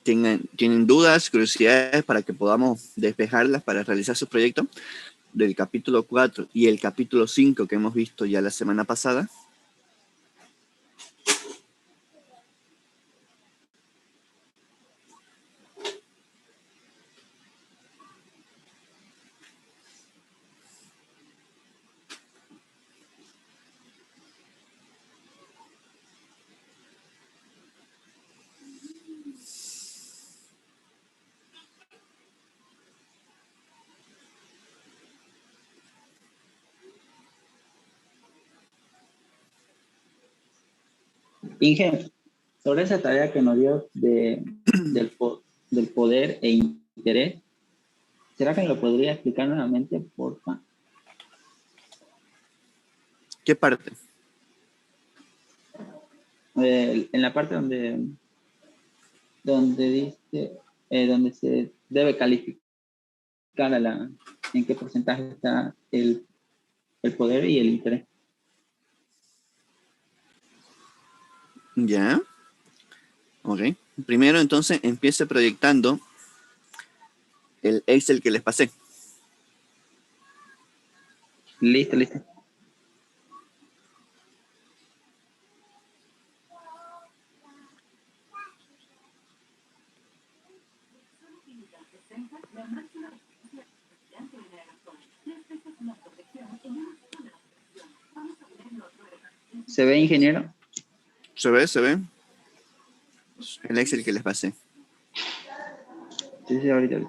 tienen dudas, curiosidades para que podamos despejarlas para realizar su proyecto del capítulo 4 y el capítulo 5 que hemos visto ya la semana pasada. Inge, sobre esa tarea que nos dio del poder e interés, ¿será que me lo podría explicar nuevamente, porfa? ¿Qué parte? En la parte donde dice, donde se debe calificar en qué porcentaje está el poder y el interés. Ya. Ok. Primero, entonces, empiece proyectando el Excel que les pasé. Listo, listo. ¿Se ve, ingeniero? ¿Se ve? ¿Se ve? El Excel que les pasé. Sí, ahorita.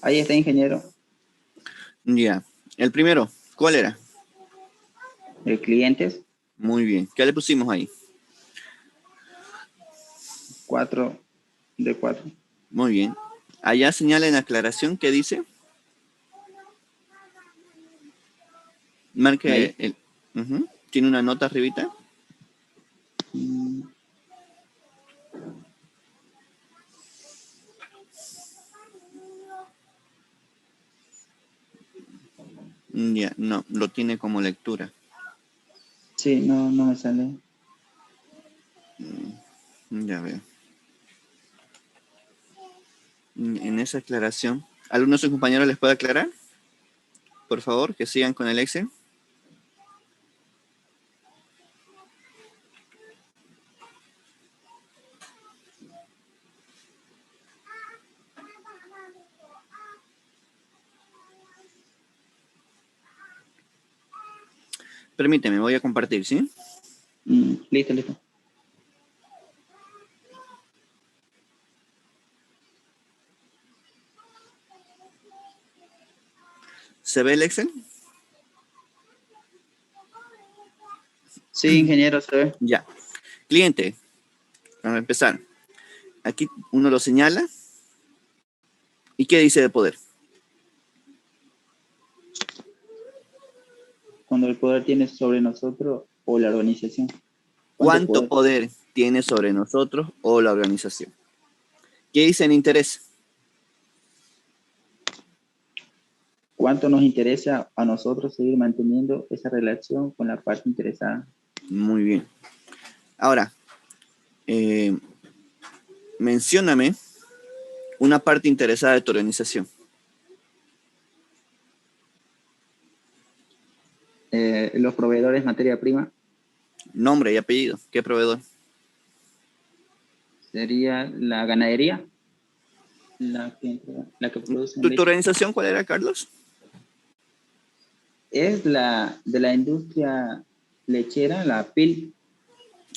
Ahí está, ingeniero. Ya. El primero, ¿cuál era? Clientes. Muy bien. ¿Qué le pusimos ahí? 4 de 4. Muy bien. Allá señala en aclaración qué dice. Marque el... ¿Tiene una nota arribita? Ya, no, lo tiene como lectura. Sí, no me sale. Ya veo. En esa aclaración, ¿alguno de sus compañeros les puede aclarar? Por favor, que sigan con el Excel. Permíteme, voy a compartir, ¿sí? Listo, listo. ¿Se ve el Excel? Sí, ingeniero, se ve. Ya. Cliente, vamos a empezar. Aquí uno lo señala. ¿Y qué dice de poder? Cuando el poder tiene sobre nosotros o la organización. ¿Cuánto poder tiene sobre nosotros o la organización? ¿Qué dice en interés? ¿Cuánto nos interesa a nosotros seguir manteniendo esa relación con la parte interesada? Muy bien. Ahora, mencióname una parte interesada de tu organización. Los proveedores materia prima. Nombre y apellido. ¿Qué proveedor? Sería la ganadería. la que produce ¿Tu leche. organización cuál era, Carlos? Es la de la industria lechera, la PIL.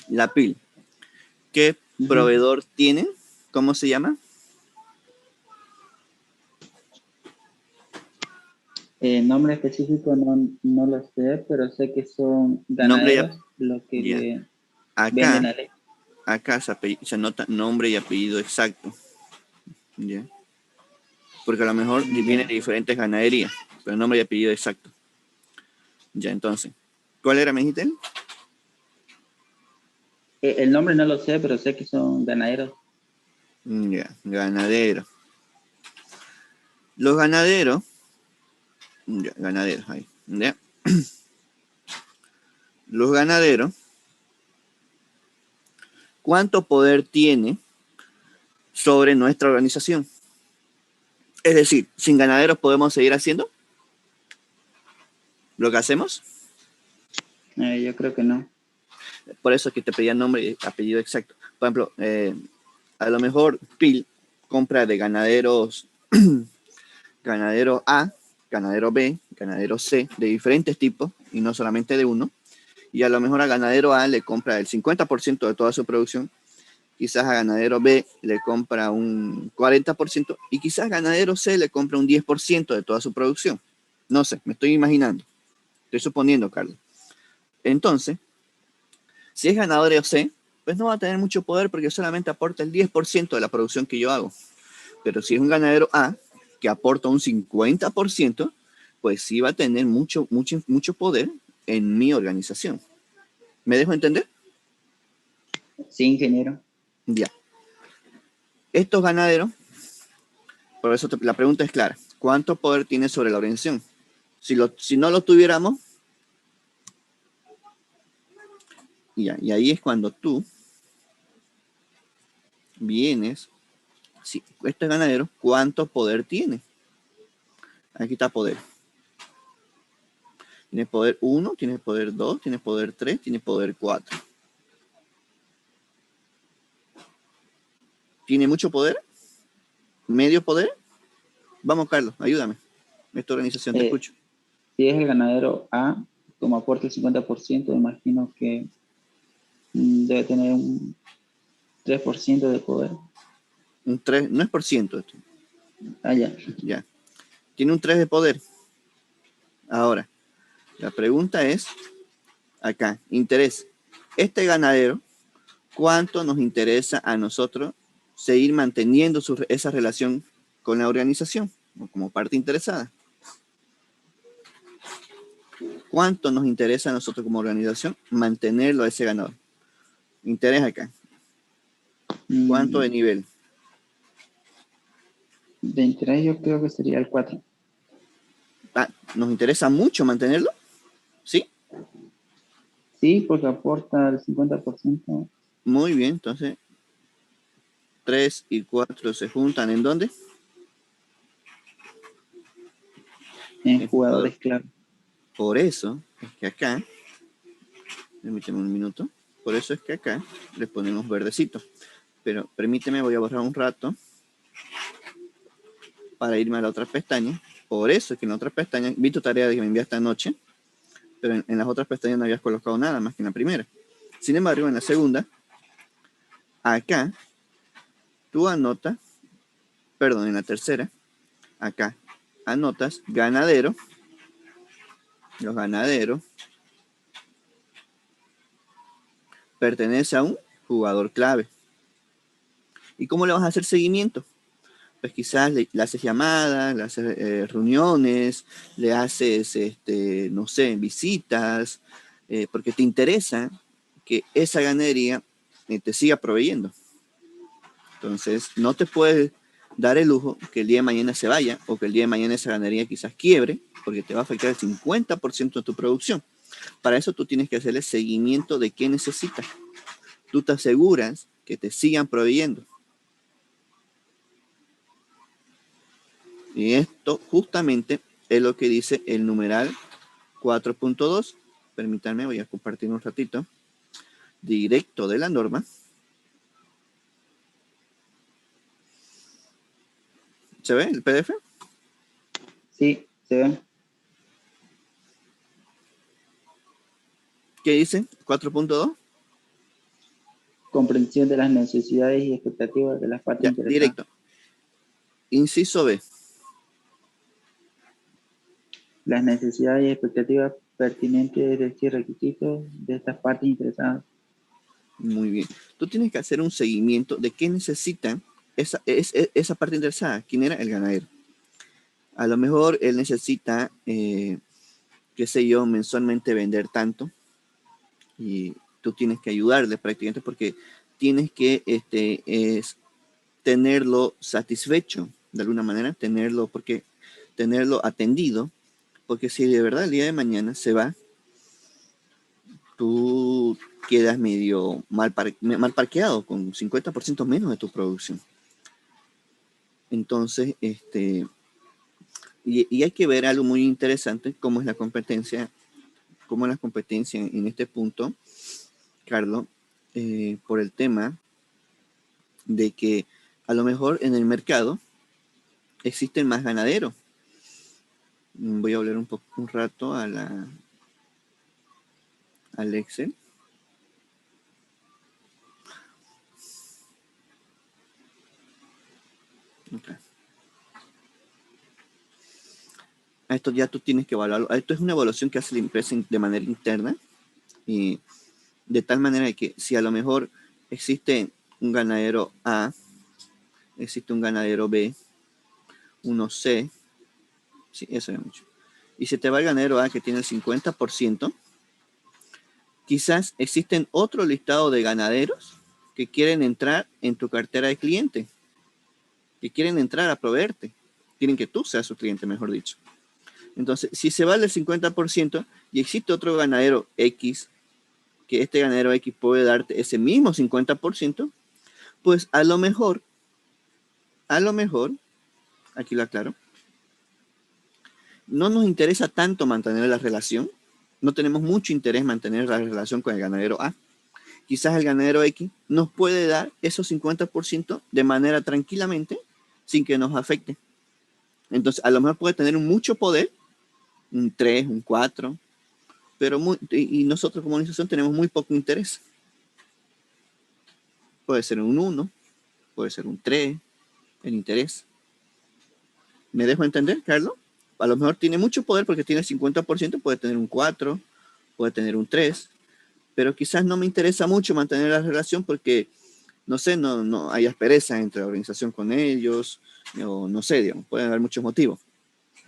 La PIL. ¿Qué proveedor tienen? ¿Cómo se llama? Nombre específico no lo sé, pero sé que son Nombre ganaderos los que ya. le venden Acá, la leche. acá se anota nombre y apellido exacto. ¿Ya? Porque a lo mejor viene de diferentes ganaderías, pero nombre y apellido exacto. Ya, entonces. ¿Cuál era, me dijiste? El nombre no lo sé, pero sé que son ganaderos. Ya, ganadero. Los ganaderos, ya, ganaderos ahí. ¿Ya? Los ganaderos, ¿cuánto poder tiene sobre nuestra organización? Es decir, sin ganaderos podemos seguir haciendo lo que hacemos. Yo creo que no. Por eso es que te pedía nombre y apellido exacto. Por ejemplo, a lo mejor PIL compra de ganaderos, ganadero A, ganadero B, ganadero C, de diferentes tipos y no solamente de uno. Y a lo mejor a ganadero A le compra el 50% de toda su producción, quizás a ganadero B le compra un 40% y quizás a ganadero C le compra un 10% de toda su producción. No sé, me estoy imaginando, estoy suponiendo, Carlos. Entonces, si es ganadero C, pues no va a tener mucho poder porque solamente aporta el 10% de la producción que yo hago. Pero si es un ganadero A, que aporta un 50%, pues sí va a tener mucho, mucho, mucho poder en mi organización. ¿Me dejo entender? Sí, ingeniero. Ya. Estos ganaderos, por eso la pregunta es clara. ¿Cuánto poder tiene sobre la organización? Si no lo tuviéramos, y ahí es cuando tú vienes, si este ganadero, ¿cuánto poder tiene? Aquí está poder. Tiene poder 1, tiene poder 2, tiene poder 3, tiene poder 4. ¿Tiene mucho poder? ¿Medio poder? Vamos, Carlos, ayúdame. Esta organización te escucho. Si es el ganadero A, como aporta el 50%, imagino que debe tener un 3% de poder. Un 3, no es por ciento esto. Ah, ya. Ya. Tiene un 3 de poder. Ahora, la pregunta es, acá, interés. Este ganadero, ¿cuánto nos interesa a nosotros seguir manteniendo esa relación con la organización como parte interesada? ¿Cuánto nos interesa a nosotros como organización mantenerlo a ese ganador? Interés acá. ¿Cuánto de nivel? De interés yo creo que sería el 4. Ah, ¿nos interesa mucho mantenerlo? ¿Sí? Sí, porque aporta el 50%. Muy bien, entonces 3 y 4 se juntan ¿en dónde? En En jugador. jugadores clave. Por eso es que acá, permíteme un minuto, por eso es que acá le ponemos verdecito. Pero permíteme, voy a borrar un rato para irme a la otra pestaña. Por eso es que en la otra pestaña, vi tu tarea de que me enviaste anoche, pero en las otras pestañas no habías colocado nada más que en la primera. Sin embargo, en la segunda, acá, tú anotas, perdón, en la tercera, acá, anotas ganadero, los ganaderos, pertenece a un jugador clave. ¿Y cómo le vas a hacer seguimiento? Pues quizás le haces llamadas, le haces reuniones, le haces, no sé, visitas, porque te interesa que esa ganadería te siga proveyendo. Entonces, no te puedes dar el lujo que el día de mañana se vaya o que el día de mañana esa ganadería quizás quiebre, porque te va a afectar el 50% de tu producción. Para eso tú tienes que hacerle seguimiento de qué necesitas. Tú te aseguras que te sigan proveyendo. Y esto justamente es lo que dice el numeral 4.2. Permítanme, voy a compartir un ratito. Directo de la norma. ¿Se ve el PDF? Sí, se ve. ¿Qué dice? 4.2. Comprensión de las necesidades y expectativas de las partes Ya, interesadas. directo. Inciso B. Las necesidades y expectativas pertinentes, es decir, requisitos de estas partes interesadas. Muy bien. Tú tienes que hacer un seguimiento de qué necesita esa parte interesada. ¿Quién era? El ganadero. A lo mejor él necesita, qué sé yo, mensualmente vender tanto y tú tienes que ayudarle prácticamente porque tienes que tenerlo satisfecho de alguna manera, tenerlo atendido, porque si de verdad el día de mañana se va, tú quedas medio mal parqueado con 50% menos de tu producción. Entonces, y hay que ver algo muy interesante, cómo es la competencia en este punto, Carlos, por el tema de que a lo mejor en el mercado existen más ganaderos. Voy a volver un rato al Excel. Okay. Esto ya tú tienes que evaluarlo. Esto es una evaluación que hace la empresa de manera interna y de tal manera que si a lo mejor existe un ganadero A, existe un ganadero B, uno C, sí, eso es mucho. Y se te va el ganadero A que tiene el 50%, quizás existen otro listado de ganaderos que quieren entrar en tu cartera de cliente, que quieren entrar a proveerte, quieren que tú seas su cliente, mejor dicho. Entonces, si se va el 50% y existe otro ganadero X, que este ganadero X puede darte ese mismo 50%, pues a lo mejor, aquí lo aclaro, no nos interesa tanto mantener la relación, no tenemos mucho interés en mantener la relación con el ganadero A. Quizás el ganadero X nos puede dar esos 50% de manera tranquilamente, sin que nos afecte. Entonces, a lo mejor puede tener mucho poder, un 3, un 4, pero y nosotros como organización tenemos muy poco interés. Puede ser un 1, puede ser un 3, el interés. ¿Me dejo entender, Carlos? A lo mejor tiene mucho poder porque tiene 50%, puede tener un 4, puede tener un 3, pero quizás no me interesa mucho mantener la relación porque, no sé, no hay aspereza entre la organización con ellos, o no sé, digamos, pueden haber muchos motivos.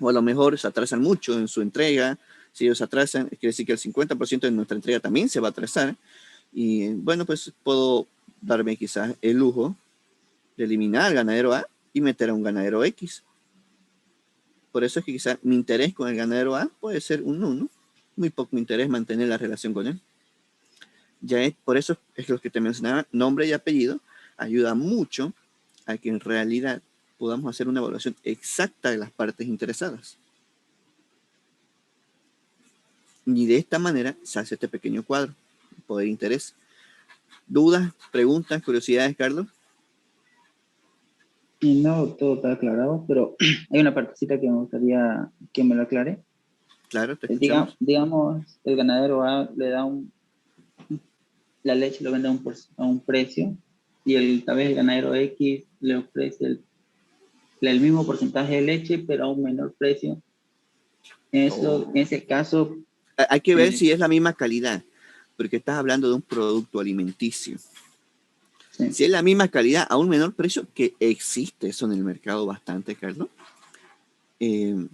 O a lo mejor se atrasan mucho en su entrega. Si ellos se atrasan, quiere decir que el 50% de nuestra entrega también se va a atrasar. Y bueno, pues puedo darme quizás el lujo de eliminar al ganadero A y meter a un ganadero X. Por eso es que quizás mi interés con el ganadero A puede ser un 1, muy poco interés mantener la relación con él. Por eso es lo que te mencionaba, nombre y apellido, ayuda mucho a que en realidad podamos hacer una evaluación exacta de las partes interesadas. Y de esta manera se hace este pequeño cuadro, poder interés. ¿Dudas, preguntas, curiosidades, Carlos? Y no, todo está aclarado, pero hay una partecita que me gustaría que me lo aclare. Claro, te escuchamos. Digamos, el ganadero A le da la leche lo vende a un precio y tal vez el ganadero X le ofrece el mismo porcentaje de leche, pero a un menor precio. En ese caso, Hay que ver si es la misma calidad, porque estás hablando de un producto alimenticio. sí. Si es la misma calidad a un menor precio, que existe eso en el mercado bastante, Carlos. Lo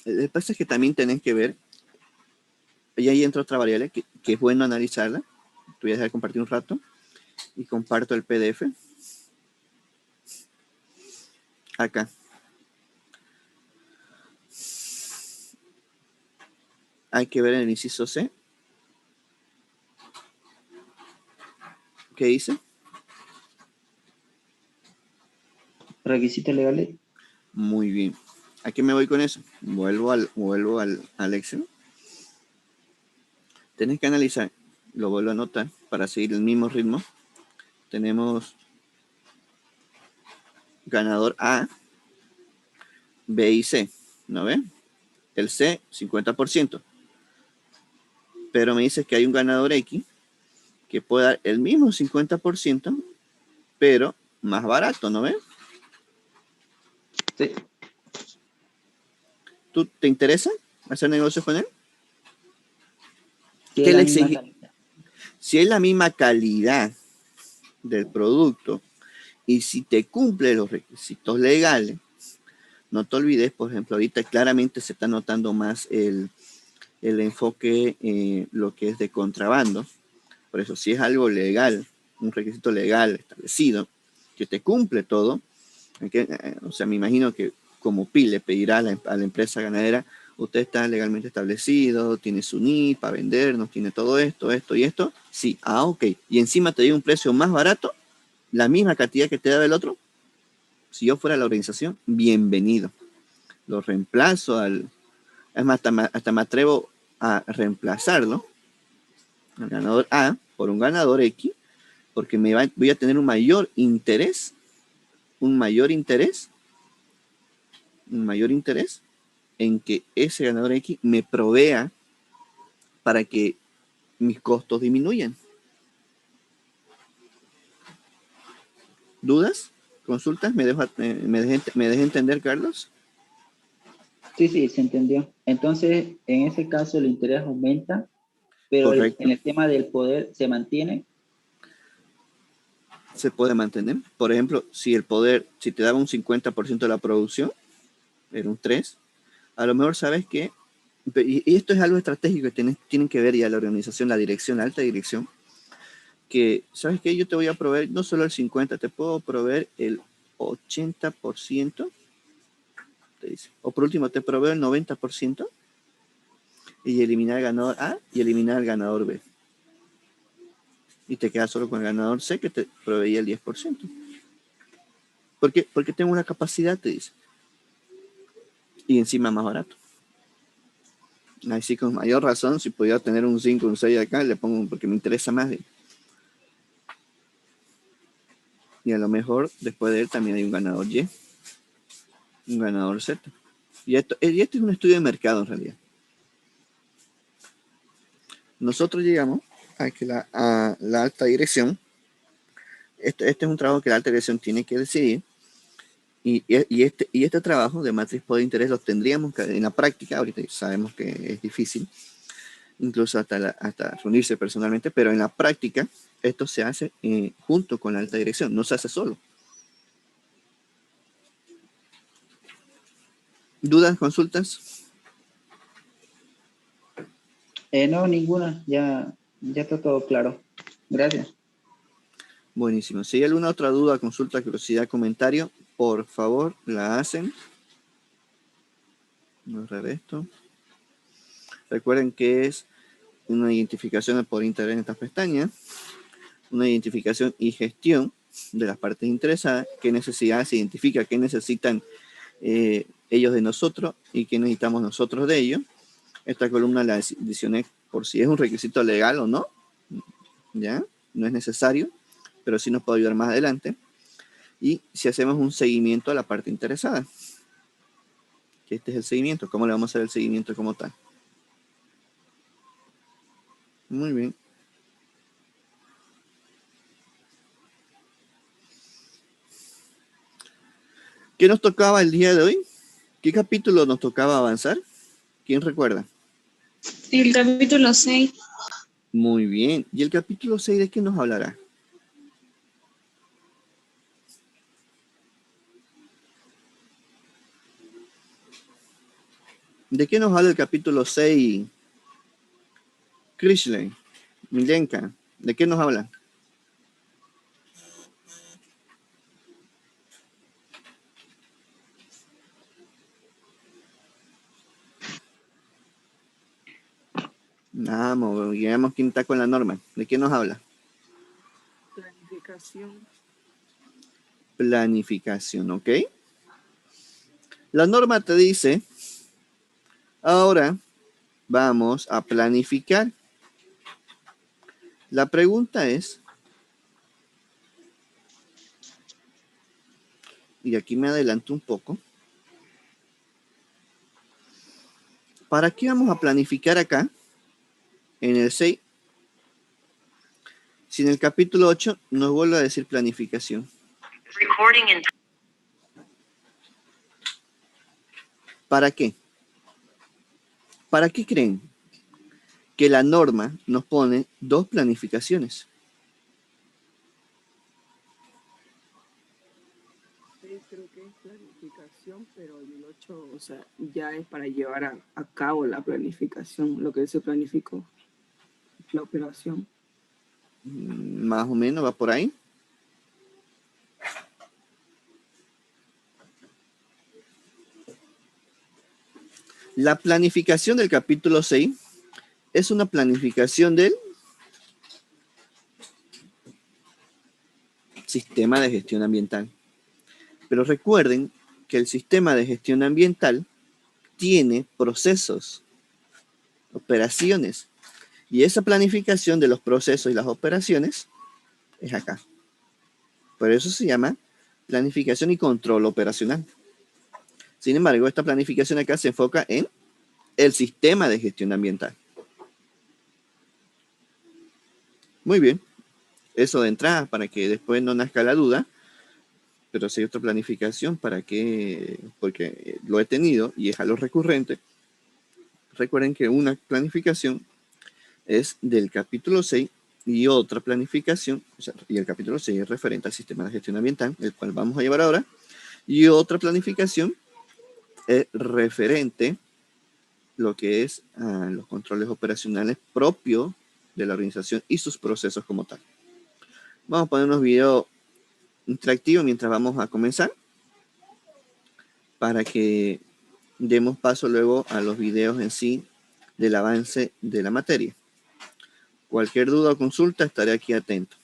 que pasa es que también tenés que ver, y ahí entra otra variable que es bueno analizarla. Te voy a dejar compartir un rato y comparto el PDF. Acá. Hay que ver en el inciso C. ¿Qué dice? Requisitos legales. Muy bien. ¿A qué me voy con eso? Vuelvo al Excel. Tenés que analizar, lo vuelvo a anotar para seguir el mismo ritmo. Tenemos ganador A, B y C, ¿no ven? El C, 50%. Pero me dice que hay un ganador X que puede dar el mismo 50%, pero más barato, ¿no ves? Sí. ¿Tú te interesa hacer negocios con él? Sí, es ¿Qué la le misma exige? calidad. Si es la misma calidad del producto y si te cumple los requisitos legales, no te olvides, por ejemplo, ahorita claramente se está notando más el enfoque lo que es de contrabando. Por eso, si es algo legal, un requisito legal establecido, que te cumple todo, o sea, me imagino que como PIL le pedirá a la empresa ganadera, usted está legalmente establecido, tiene su NIP para vendernos, tiene todo esto, esto y esto. Sí, ok. Y encima te dio un precio más barato, la misma cantidad que te daba el otro. Si yo fuera la organización, bienvenido. Lo reemplazo es más, hasta me atrevo a reemplazarlo, al ganador A, por un ganador X, porque voy a tener un mayor interés, un mayor interés, un mayor interés en que ese ganador X me provea para que mis costos disminuyan. ¿Dudas? ¿Consultas? ¿Me deja entender, Carlos? Sí, sí, se entendió. Entonces, en ese caso el interés aumenta, pero en Correcto. el tema del poder se mantiene. Se puede mantener. Por ejemplo, si te daba un 50% de la producción, era un 3, a lo mejor sabes que, y esto es algo estratégico que tienen que ver ya la organización, la dirección, la alta dirección, que, ¿sabes qué? Yo te voy a proveer no solo el 50, te puedo proveer el 80%, te dice. O por último, te proveo el 90% y eliminar al ganador A y eliminar al ganador B. Y te quedas solo con el ganador C que te proveía el 10%. ¿Por qué? Porque tengo una capacidad, te dice. Y encima más barato. Así con mayor razón, si pudiera tener un 5, un 6 acá, le pongo porque me interesa más. Y a lo mejor después de él también hay un ganador Y, un ganador Z. Y esto es un estudio de mercado en realidad. Nosotros llegamos a la alta dirección. Este es un trabajo que la alta dirección tiene que decidir. Y este trabajo de matriz por interés lo tendríamos que, en la práctica, ahorita sabemos que es difícil, incluso hasta reunirse personalmente, pero en la práctica esto se hace junto con la alta dirección, no se hace solo. ¿Dudas, consultas? No, ninguna, ya está todo claro. Gracias. Buenísimo. Si hay alguna otra duda, consulta, curiosidad, comentario, por favor, la hacen. Vamos a ver esto. Recuerden que es una identificación por interés en estas pestañas, una identificación y gestión de las partes interesadas, qué necesidades se identifica, qué necesitan ellos de nosotros y qué necesitamos nosotros de ellos. Esta columna la adicioné por si es un requisito legal o no, ¿ya? No es necesario, pero sí nos puede ayudar más adelante. Y si hacemos un seguimiento a la parte interesada, que este es el seguimiento, ¿cómo le vamos a hacer el seguimiento como tal? Muy bien. ¿Qué nos tocaba el día de hoy? ¿Qué capítulo nos tocaba avanzar? ¿Quién recuerda? El capítulo 6. Muy bien. ¿Y el capítulo 6 de qué nos hablará? ¿De qué nos habla el capítulo 6? Krishley, Milenka, ¿de qué nos habla? Vamos, veamos quién está con la norma. ¿De qué nos habla? Planificación. Planificación, ¿ok? La norma te dice, ahora vamos a planificar. La pregunta es, y aquí me adelanto un poco. ¿Para qué vamos a planificar acá en el 6? Si en el capítulo 8 nos vuelve a decir planificación. ¿Para qué? ¿Para qué creen que la norma nos pone 2 planificaciones? Creo que es planificación, pero en el 8, o sea, ya es para llevar a cabo la planificación, lo que se planificó, la operación. Más o menos va por ahí. La planificación del capítulo 6 es una planificación del sistema de gestión ambiental. Pero recuerden que el sistema de gestión ambiental tiene procesos, operaciones, y esa planificación de los procesos y las operaciones es acá. Por eso se llama planificación y control operacional. Sin embargo, esta planificación acá se enfoca en el sistema de gestión ambiental. Muy bien. Eso de entrada, para que después no nazca la duda. Pero si hay otra planificación, ¿para qué? Porque lo he tenido y es algo recurrente. Recuerden que una planificación es del capítulo 6 y otra planificación, o sea, y el capítulo 6 es referente al sistema de gestión ambiental, el cual vamos a llevar ahora, y otra planificación es referente lo que es los controles operacionales propios de la organización y sus procesos como tal. Vamos a poner unos videos interactivos mientras vamos a comenzar para que demos paso luego a los videos en sí del avance de la materia. Cualquier duda o consulta, estaré aquí atento.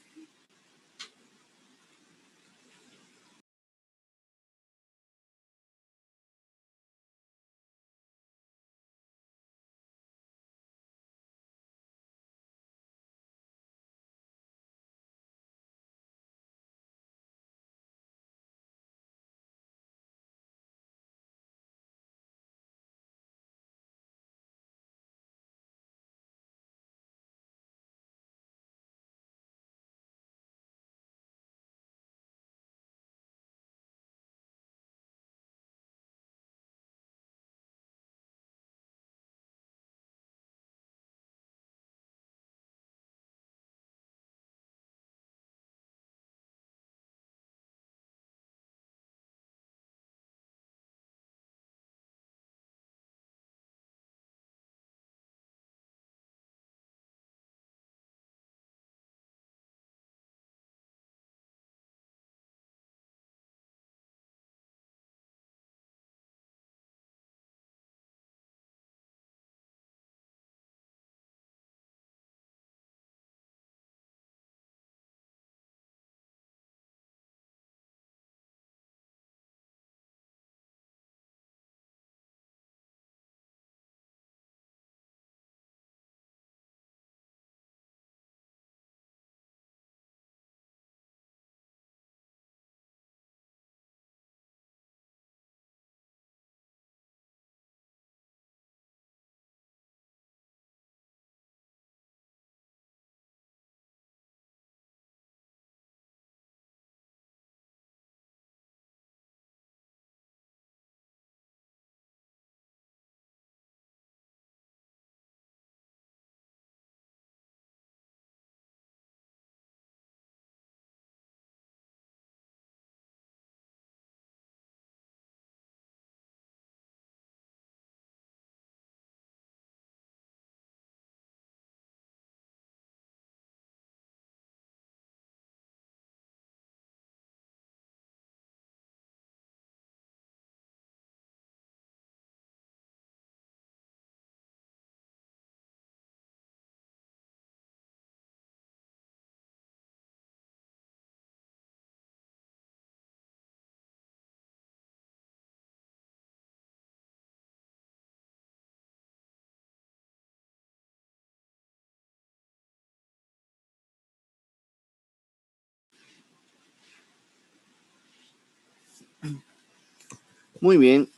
Muy bien.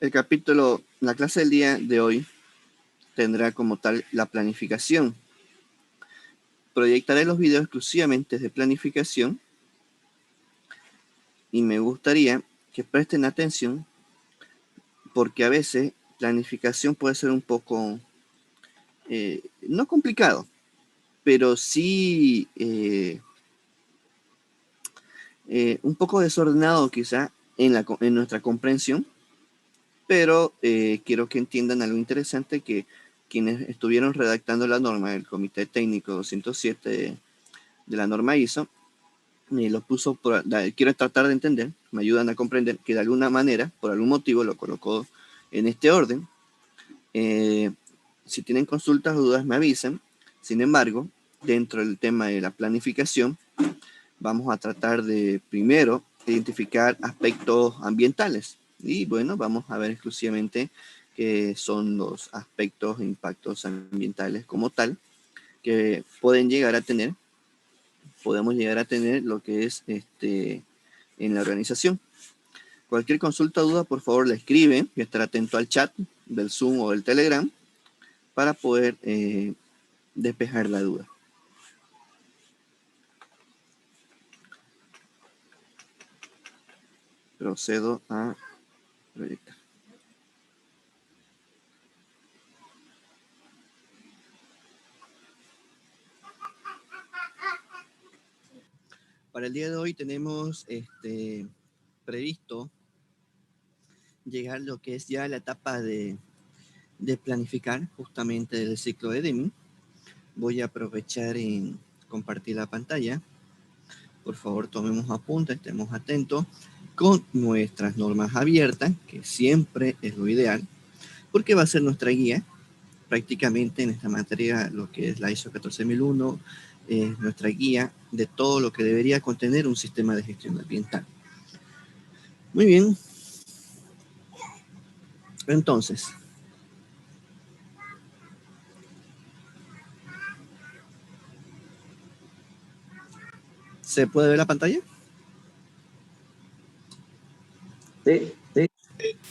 La clase del día de hoy tendrá como tal la planificación. Proyectaré los videos exclusivamente de planificación y me gustaría que presten atención porque a veces planificación puede ser un poco, no complicado, pero sí un poco desordenado quizá en nuestra comprensión, pero quiero que entiendan algo interesante que quienes estuvieron redactando la norma, el Comité Técnico 207 de la norma ISO, lo puso, quiero tratar de entender, me ayudan a comprender que de alguna manera, por algún motivo, lo colocó en este orden. Si tienen consultas o dudas, me avisan. Sin embargo, dentro del tema de la planificación, vamos a tratar de primero identificar aspectos ambientales. Y bueno, vamos a ver exclusivamente qué son los aspectos e impactos ambientales como tal que podemos llegar a tener lo que es en la organización. Cualquier consulta o duda, por favor, la escribe y estar atento al chat del Zoom o del Telegram para poder despejar la duda. Procedo a proyectar. Para el día de hoy tenemos previsto llegar a lo que es ya la etapa de planificar justamente del ciclo de Deming. Voy a aprovechar en compartir la pantalla. Por favor, tomemos apuntes, estemos atentos con nuestras normas abiertas, que siempre es lo ideal, porque va a ser nuestra guía prácticamente en esta materia, lo que es la ISO 14001, es nuestra guía de todo lo que debería contener un sistema de gestión ambiental. Muy bien. Entonces, ¿se puede ver la pantalla? Sí, sí.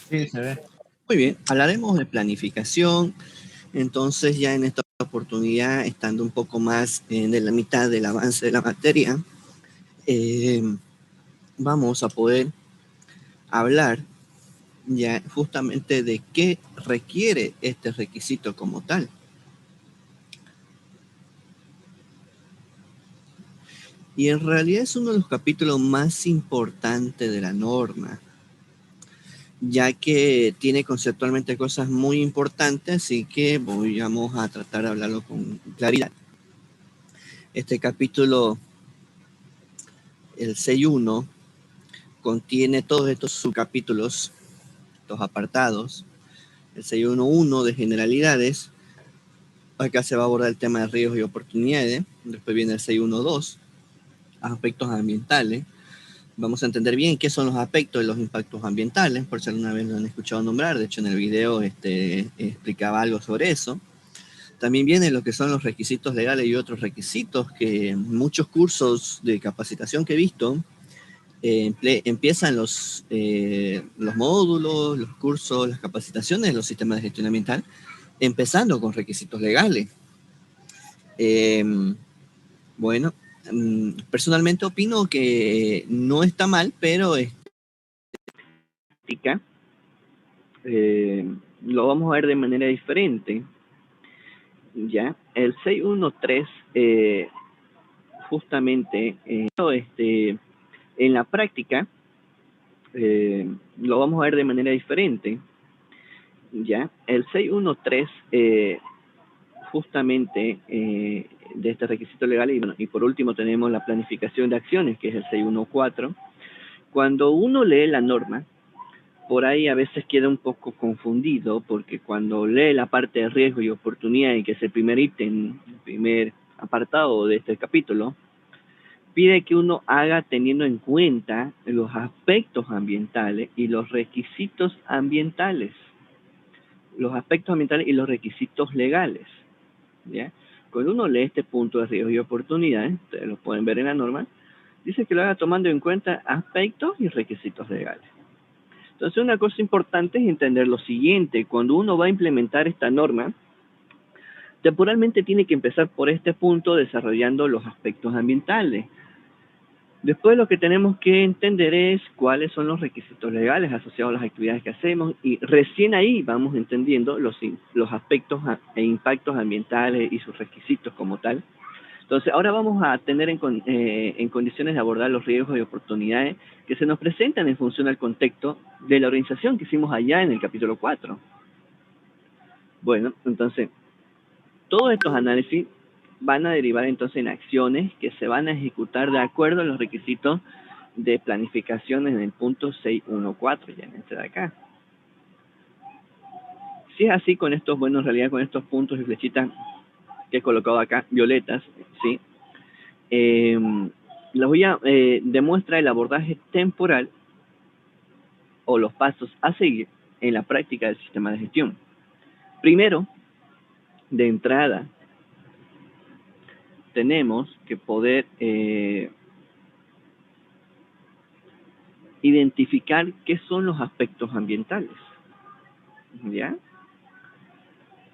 Sí, se ve. Muy bien, hablaremos de planificación. Entonces, ya en esta oportunidad, estando un poco más en la mitad del avance de la materia, vamos a poder hablar ya justamente de qué requiere este requisito como tal. Y en realidad es uno de los capítulos más importantes de la norma, ya que tiene conceptualmente cosas muy importantes, así que vamos a tratar de hablarlo con claridad. Este capítulo, el 6.1, contiene todos estos subcapítulos, estos apartados. El 6.1.1 de generalidades, acá se va a abordar el tema de riesgos y oportunidades. Después viene el 6.1.2, aspectos ambientales. Vamos a entender bien qué son los aspectos de los impactos ambientales, por si alguna vez lo han escuchado nombrar. De hecho, en el video explicaba algo sobre eso. También vienen lo que son los requisitos legales y otros requisitos que muchos cursos de capacitación que he visto empiezan los módulos, los cursos, las capacitaciones de los sistemas de gestión ambiental, empezando con requisitos legales. Bueno, personalmente opino que no está mal, pero lo vamos a ver de manera diferente. Ya, el 6.1.3 justamente en la práctica lo vamos a ver de manera diferente. Ya, el 6.1.3 justamente de este requisito legal y por último tenemos la planificación de acciones, que es el 6.1.4. Cuando uno lee la norma, por ahí a veces queda un poco confundido, porque cuando lee la parte de riesgo y oportunidad, que es el primer ítem, el primer apartado de este capítulo, pide que uno haga teniendo en cuenta los aspectos ambientales y los requisitos ambientales. Los aspectos ambientales y los requisitos legales. ¿Ya? Cuando uno lee este punto de riesgo y oportunidades, ustedes lo pueden ver en la norma, dice que lo haga tomando en cuenta aspectos y requisitos legales. Entonces, una cosa importante es entender lo siguiente. Cuando uno va a implementar esta norma, temporalmente tiene que empezar por este punto desarrollando los aspectos ambientales. Después lo que tenemos que entender es cuáles son los requisitos legales asociados a las actividades que hacemos y recién ahí vamos entendiendo los aspectos e impactos ambientales y sus requisitos como tal. Entonces, ahora vamos a tener en condiciones de abordar los riesgos y oportunidades que se nos presentan en función al contexto de la organización que hicimos allá en el capítulo 4. Bueno, entonces, todos estos análisis van a derivar entonces en acciones que se van a ejecutar de acuerdo a los requisitos de planificación en el punto 6.1.4, ya en este de acá. Si es así con estos, bueno, en realidad con estos puntos y flechitas que he colocado acá, violetas, ¿sí? Les voy a demuestra el abordaje temporal o los pasos a seguir en la práctica del sistema de gestión. Primero, de entrada, tenemos que poder identificar qué son los aspectos ambientales, ¿ya?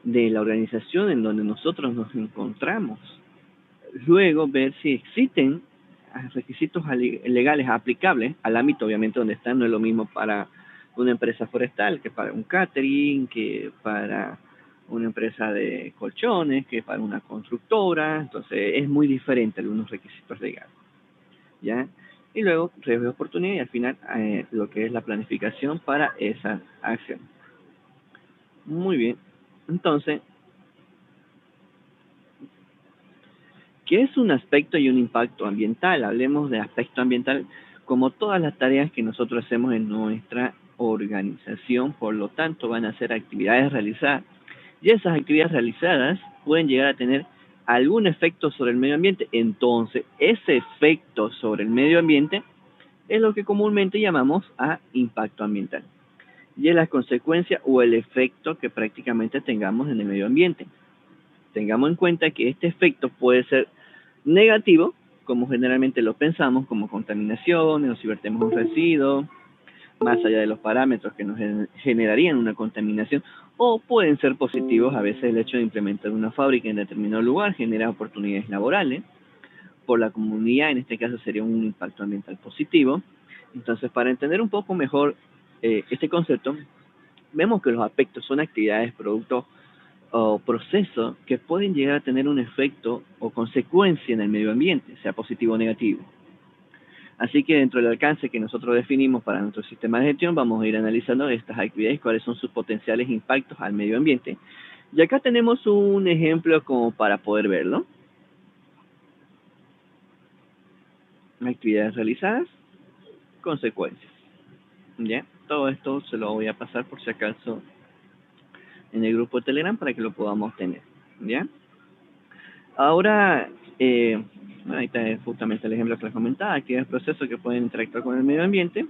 De la organización en donde nosotros nos encontramos. Luego, ver si existen requisitos legales aplicables al ámbito, obviamente, donde están. No es lo mismo para una empresa forestal que para un catering, que para una empresa de colchones, que para una constructora. Entonces, es muy diferente algunos requisitos legales, ¿ya? Y luego, riesgo de oportunidad y al final, lo que es la planificación para esa acción. Muy bien. Entonces, ¿qué es un aspecto y un impacto ambiental? Hablemos de aspecto ambiental como todas las tareas que nosotros hacemos en nuestra organización, por lo tanto van a ser actividades realizadas. Y esas actividades realizadas pueden llegar a tener algún efecto sobre el medio ambiente. Entonces, ese efecto sobre el medio ambiente es lo que comúnmente llamamos a impacto ambiental. Y es la consecuencia o el efecto que prácticamente tengamos en el medio ambiente. Tengamos en cuenta que este efecto puede ser negativo, como generalmente lo pensamos, como contaminación, o si vertemos un residuo, más allá de los parámetros que nos generarían una contaminación, o pueden ser positivos. A veces el hecho de implementar una fábrica en determinado lugar genera oportunidades laborales por la comunidad, en este caso sería un impacto ambiental positivo. Entonces, para entender un poco mejor este concepto, vemos que los aspectos son actividades, productos o procesos que pueden llegar a tener un efecto o consecuencia en el medio ambiente, sea positivo o negativo. Así que dentro del alcance que nosotros definimos para nuestro sistema de gestión, vamos a ir analizando estas actividades, cuáles son sus potenciales impactos al medio ambiente. Y acá tenemos un ejemplo como para poder verlo. Actividades realizadas, consecuencias. ¿Ya? Todo esto se lo voy a pasar por si acaso en el grupo de Telegram para que lo podamos tener. ¿Ya? Ahora, ahí está justamente el ejemplo que les comentaba, actividades, procesos que pueden interactuar con el medio ambiente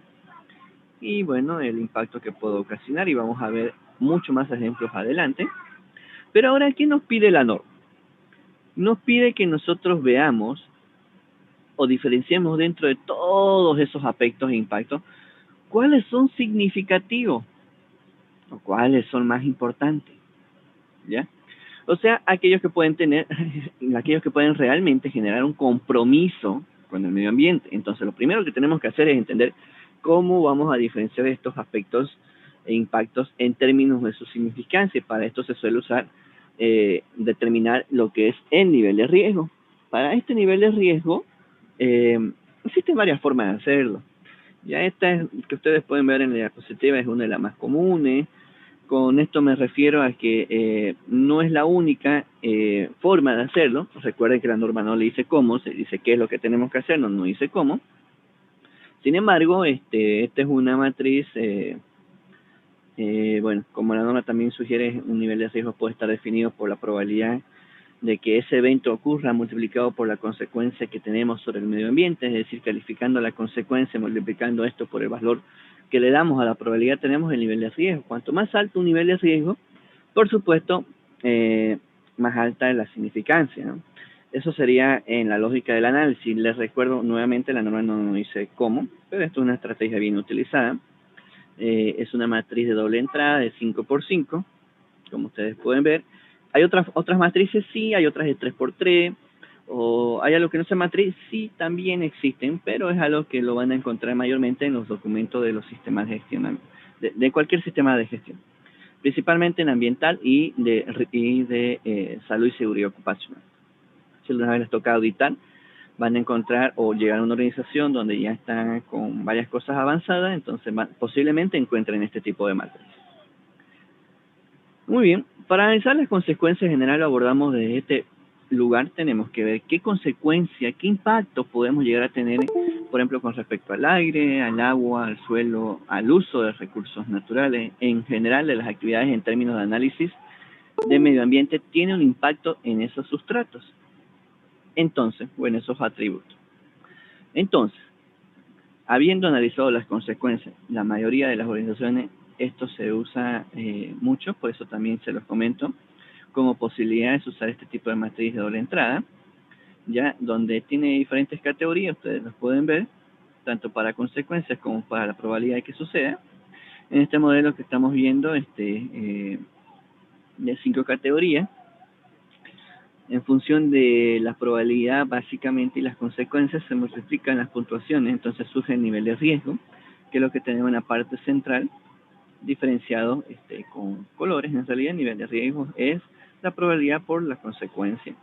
y bueno, el impacto que puede ocasionar, y vamos a ver mucho más ejemplos adelante. Pero ahora, ¿qué nos pide la norma? Nos pide que nosotros veamos o diferenciemos dentro de todos esos aspectos e impactos cuáles son significativos o cuáles son más importantes, ¿ya? O sea, aquellos que pueden tener, aquellos que pueden realmente generar un compromiso con el medio ambiente. Entonces, lo primero que tenemos que hacer es entender cómo vamos a diferenciar estos aspectos e impactos en términos de su significancia. Para esto se suele usar determinar lo que es el nivel de riesgo. Para este nivel de riesgo, existen varias formas de hacerlo. Ya esta que ustedes pueden ver en la diapositiva es una de las más comunes. Con esto me refiero a que no es la única forma de hacerlo. Recuerden que la norma no le dice cómo, se dice qué es lo que tenemos que hacer, no dice cómo. Sin embargo, esta es una matriz, bueno, como la norma también sugiere, un nivel de riesgo puede estar definido por la probabilidad de que ese evento ocurra multiplicado por la consecuencia que tenemos sobre el medio ambiente, es decir, calificando la consecuencia, multiplicando esto por el valor que le damos a la probabilidad, tenemos el nivel de riesgo. Cuanto más alto un nivel de riesgo, por supuesto, más alta es la significancia, ¿no? Eso sería en la lógica del análisis. Les recuerdo nuevamente, la norma no dice cómo, pero esto es una estrategia bien utilizada. Es una matriz de doble entrada de 5x5, como ustedes pueden ver. Hay otras matrices, sí, hay otras de 3x3, o hay algo que no sea matriz, sí, también existen, pero es algo que lo van a encontrar mayormente en los documentos de los sistemas de gestión, de cualquier sistema de gestión, principalmente en ambiental y de salud y seguridad ocupacional. Si alguna vez les toca auditar, van a encontrar o llegar a una organización donde ya están con varias cosas avanzadas, entonces posiblemente encuentren este tipo de matriz. Muy bien, para analizar las consecuencias generales abordamos desde este lugar, tenemos que ver qué consecuencias, qué impactos podemos llegar a tener, por ejemplo, con respecto al aire, al agua, al suelo, al uso de recursos naturales, en general de las actividades en términos de análisis de medio ambiente, tiene un impacto en esos sustratos. Entonces, o en esos atributos. Entonces, habiendo analizado las consecuencias, la mayoría de las organizaciones, esto se usa mucho, por eso también se los comento, como posibilidades de usar este tipo de matriz de doble entrada, ya donde tiene diferentes categorías, ustedes las pueden ver, tanto para consecuencias como para la probabilidad de que suceda. En este modelo que estamos viendo, de 5 categorías, en función de la probabilidad básicamente y las consecuencias se multiplican las puntuaciones, entonces surge el nivel de riesgo, que es lo que tenemos en la parte central, diferenciado con colores. En realidad el nivel de riesgo es la probabilidad por la consecuencia.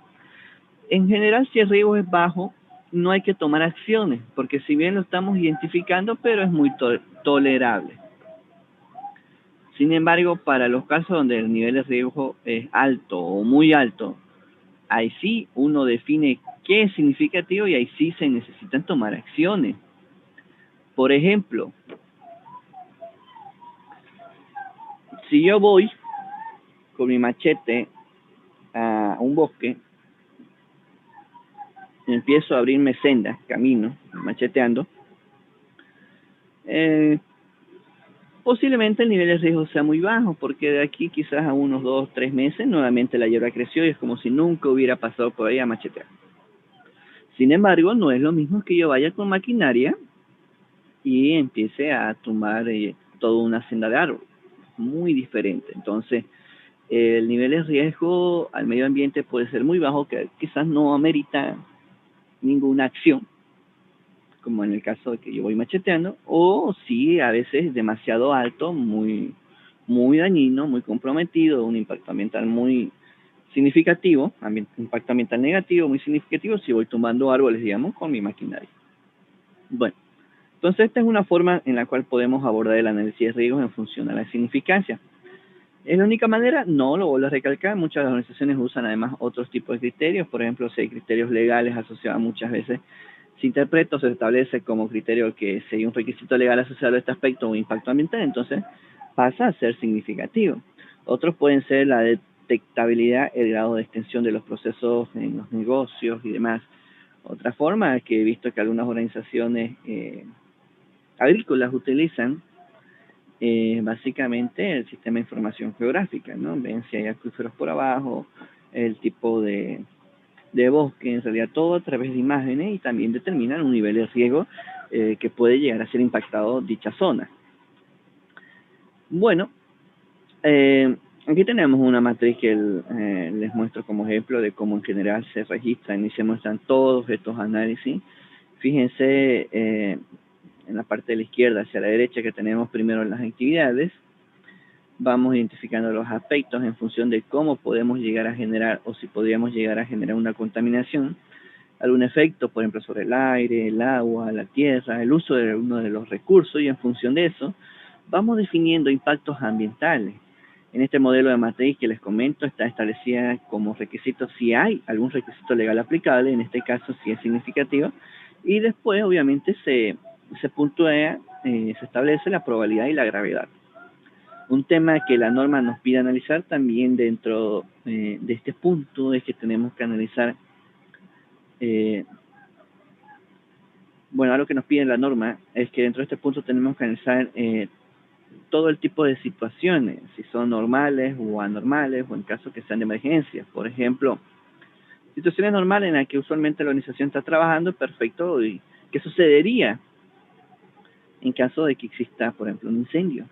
En general, si el riesgo es bajo, no hay que tomar acciones, porque si bien lo estamos identificando, pero es muy tolerable. Sin embargo, para los casos donde el nivel de riesgo es alto o muy alto, ahí sí uno define qué es significativo y ahí sí se necesitan tomar acciones. Por ejemplo, si yo voy con mi machete a un bosque, empiezo a abrirme sendas, camino, macheteando, posiblemente el nivel de riesgo sea muy bajo, porque de aquí quizás a unos 2 o 3 meses nuevamente la hierba creció y es como si nunca hubiera pasado por ahí a machetear. Sin embargo, no es lo mismo que yo vaya con maquinaria y empiece a tumbar toda una senda de árbol. Muy diferente. Entonces, el nivel de riesgo al medio ambiente puede ser muy bajo, que quizás no amerita ninguna acción, como en el caso de que yo voy macheteando, o sí, a veces demasiado alto, muy dañino, muy comprometido, un impacto ambiental muy significativo, impacto ambiental negativo, muy significativo, si voy tumbando árboles, digamos, con mi maquinaria. Bueno, entonces esta es una forma en la cual podemos abordar el análisis de riesgos en función a la significancia. ¿Es la única manera? No, lo vuelvo a recalcar. Muchas organizaciones usan además otros tipos de criterios. Por ejemplo, si hay criterios legales asociados, muchas veces se interpreta o se establece como criterio que si hay un requisito legal asociado a este aspecto o impacto ambiental, entonces pasa a ser significativo. Otros pueden ser la detectabilidad, el grado de extensión de los procesos en los negocios y demás. Otra forma es que he visto que algunas organizaciones agrícolas utilizan básicamente el sistema de información geográfica, ¿no? Ven si hay acuíferos por abajo, el tipo de bosque, en realidad todo a través de imágenes, y también determinan un nivel de riesgo que puede llegar a ser impactado dicha zona. Bueno, aquí tenemos una matriz que les muestro como ejemplo de cómo en general se registran y se muestran todos estos análisis. Fíjense en la parte de la izquierda hacia la derecha que tenemos primero las actividades. Vamos identificando los aspectos en función de cómo podemos llegar a generar o si podríamos llegar a generar una contaminación, algún efecto, por ejemplo, sobre el aire, el agua, la tierra, el uso de uno de los recursos, y en función de eso vamos definiendo impactos ambientales. En este modelo de matriz que les comento está establecida como requisito si hay algún requisito legal aplicable, en este caso si es significativo, y después obviamente se puntúa, se establece la probabilidad y la gravedad. Un tema que la norma nos pide analizar también dentro de este punto es que tenemos que analizar, bueno, algo que nos pide la norma es que dentro de este punto tenemos que analizar todo el tipo de situaciones, si son normales o anormales, o en caso que sean de emergencia. Por ejemplo, situaciones normales en las que usualmente la organización está trabajando, perfecto, ¿y qué sucedería en caso de que exista, por ejemplo, un incendio.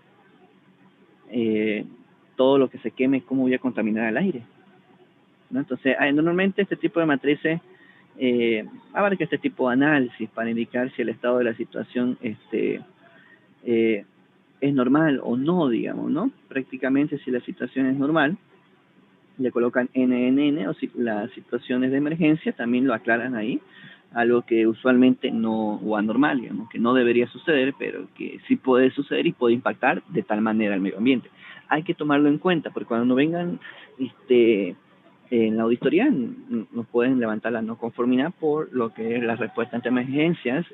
Todo lo que se queme, ¿cómo voy a contaminar el aire? ¿No? Entonces, normalmente este tipo de matrices abarca este tipo de análisis para indicar si el estado de la situación es normal o no, digamos, ¿no? Prácticamente si la situación es normal, le colocan NNN, o si las situaciones de emergencia también lo aclaran ahí, algo que usualmente no, o anormal, digamos, que no debería suceder, pero que sí puede suceder y puede impactar de tal manera al medio ambiente. Hay que tomarlo en cuenta, porque cuando vengan en la auditoría nos pueden levantar la no conformidad por lo que es la respuesta ante emergencias,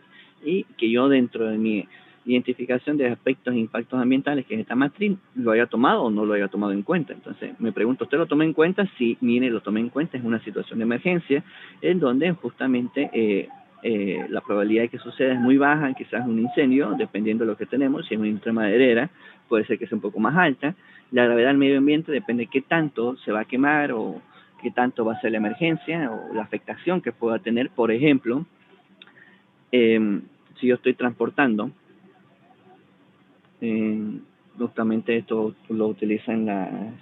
y que yo dentro de mi identificación de aspectos e impactos ambientales, que es esta matriz, lo haya tomado o no lo haya tomado en cuenta. Entonces me pregunto, ¿usted lo toma en cuenta? Sí, mire, lo toma en cuenta, es una situación de emergencia en donde justamente la probabilidad de que suceda es muy baja, quizás un incendio, dependiendo de lo que tenemos. Si es una industria maderera, puede ser que sea un poco más alta. La gravedad del medio ambiente depende de qué tanto se va a quemar o qué tanto va a ser la emergencia o la afectación que pueda tener. Por ejemplo, si yo estoy transportando, justamente esto lo utilizan las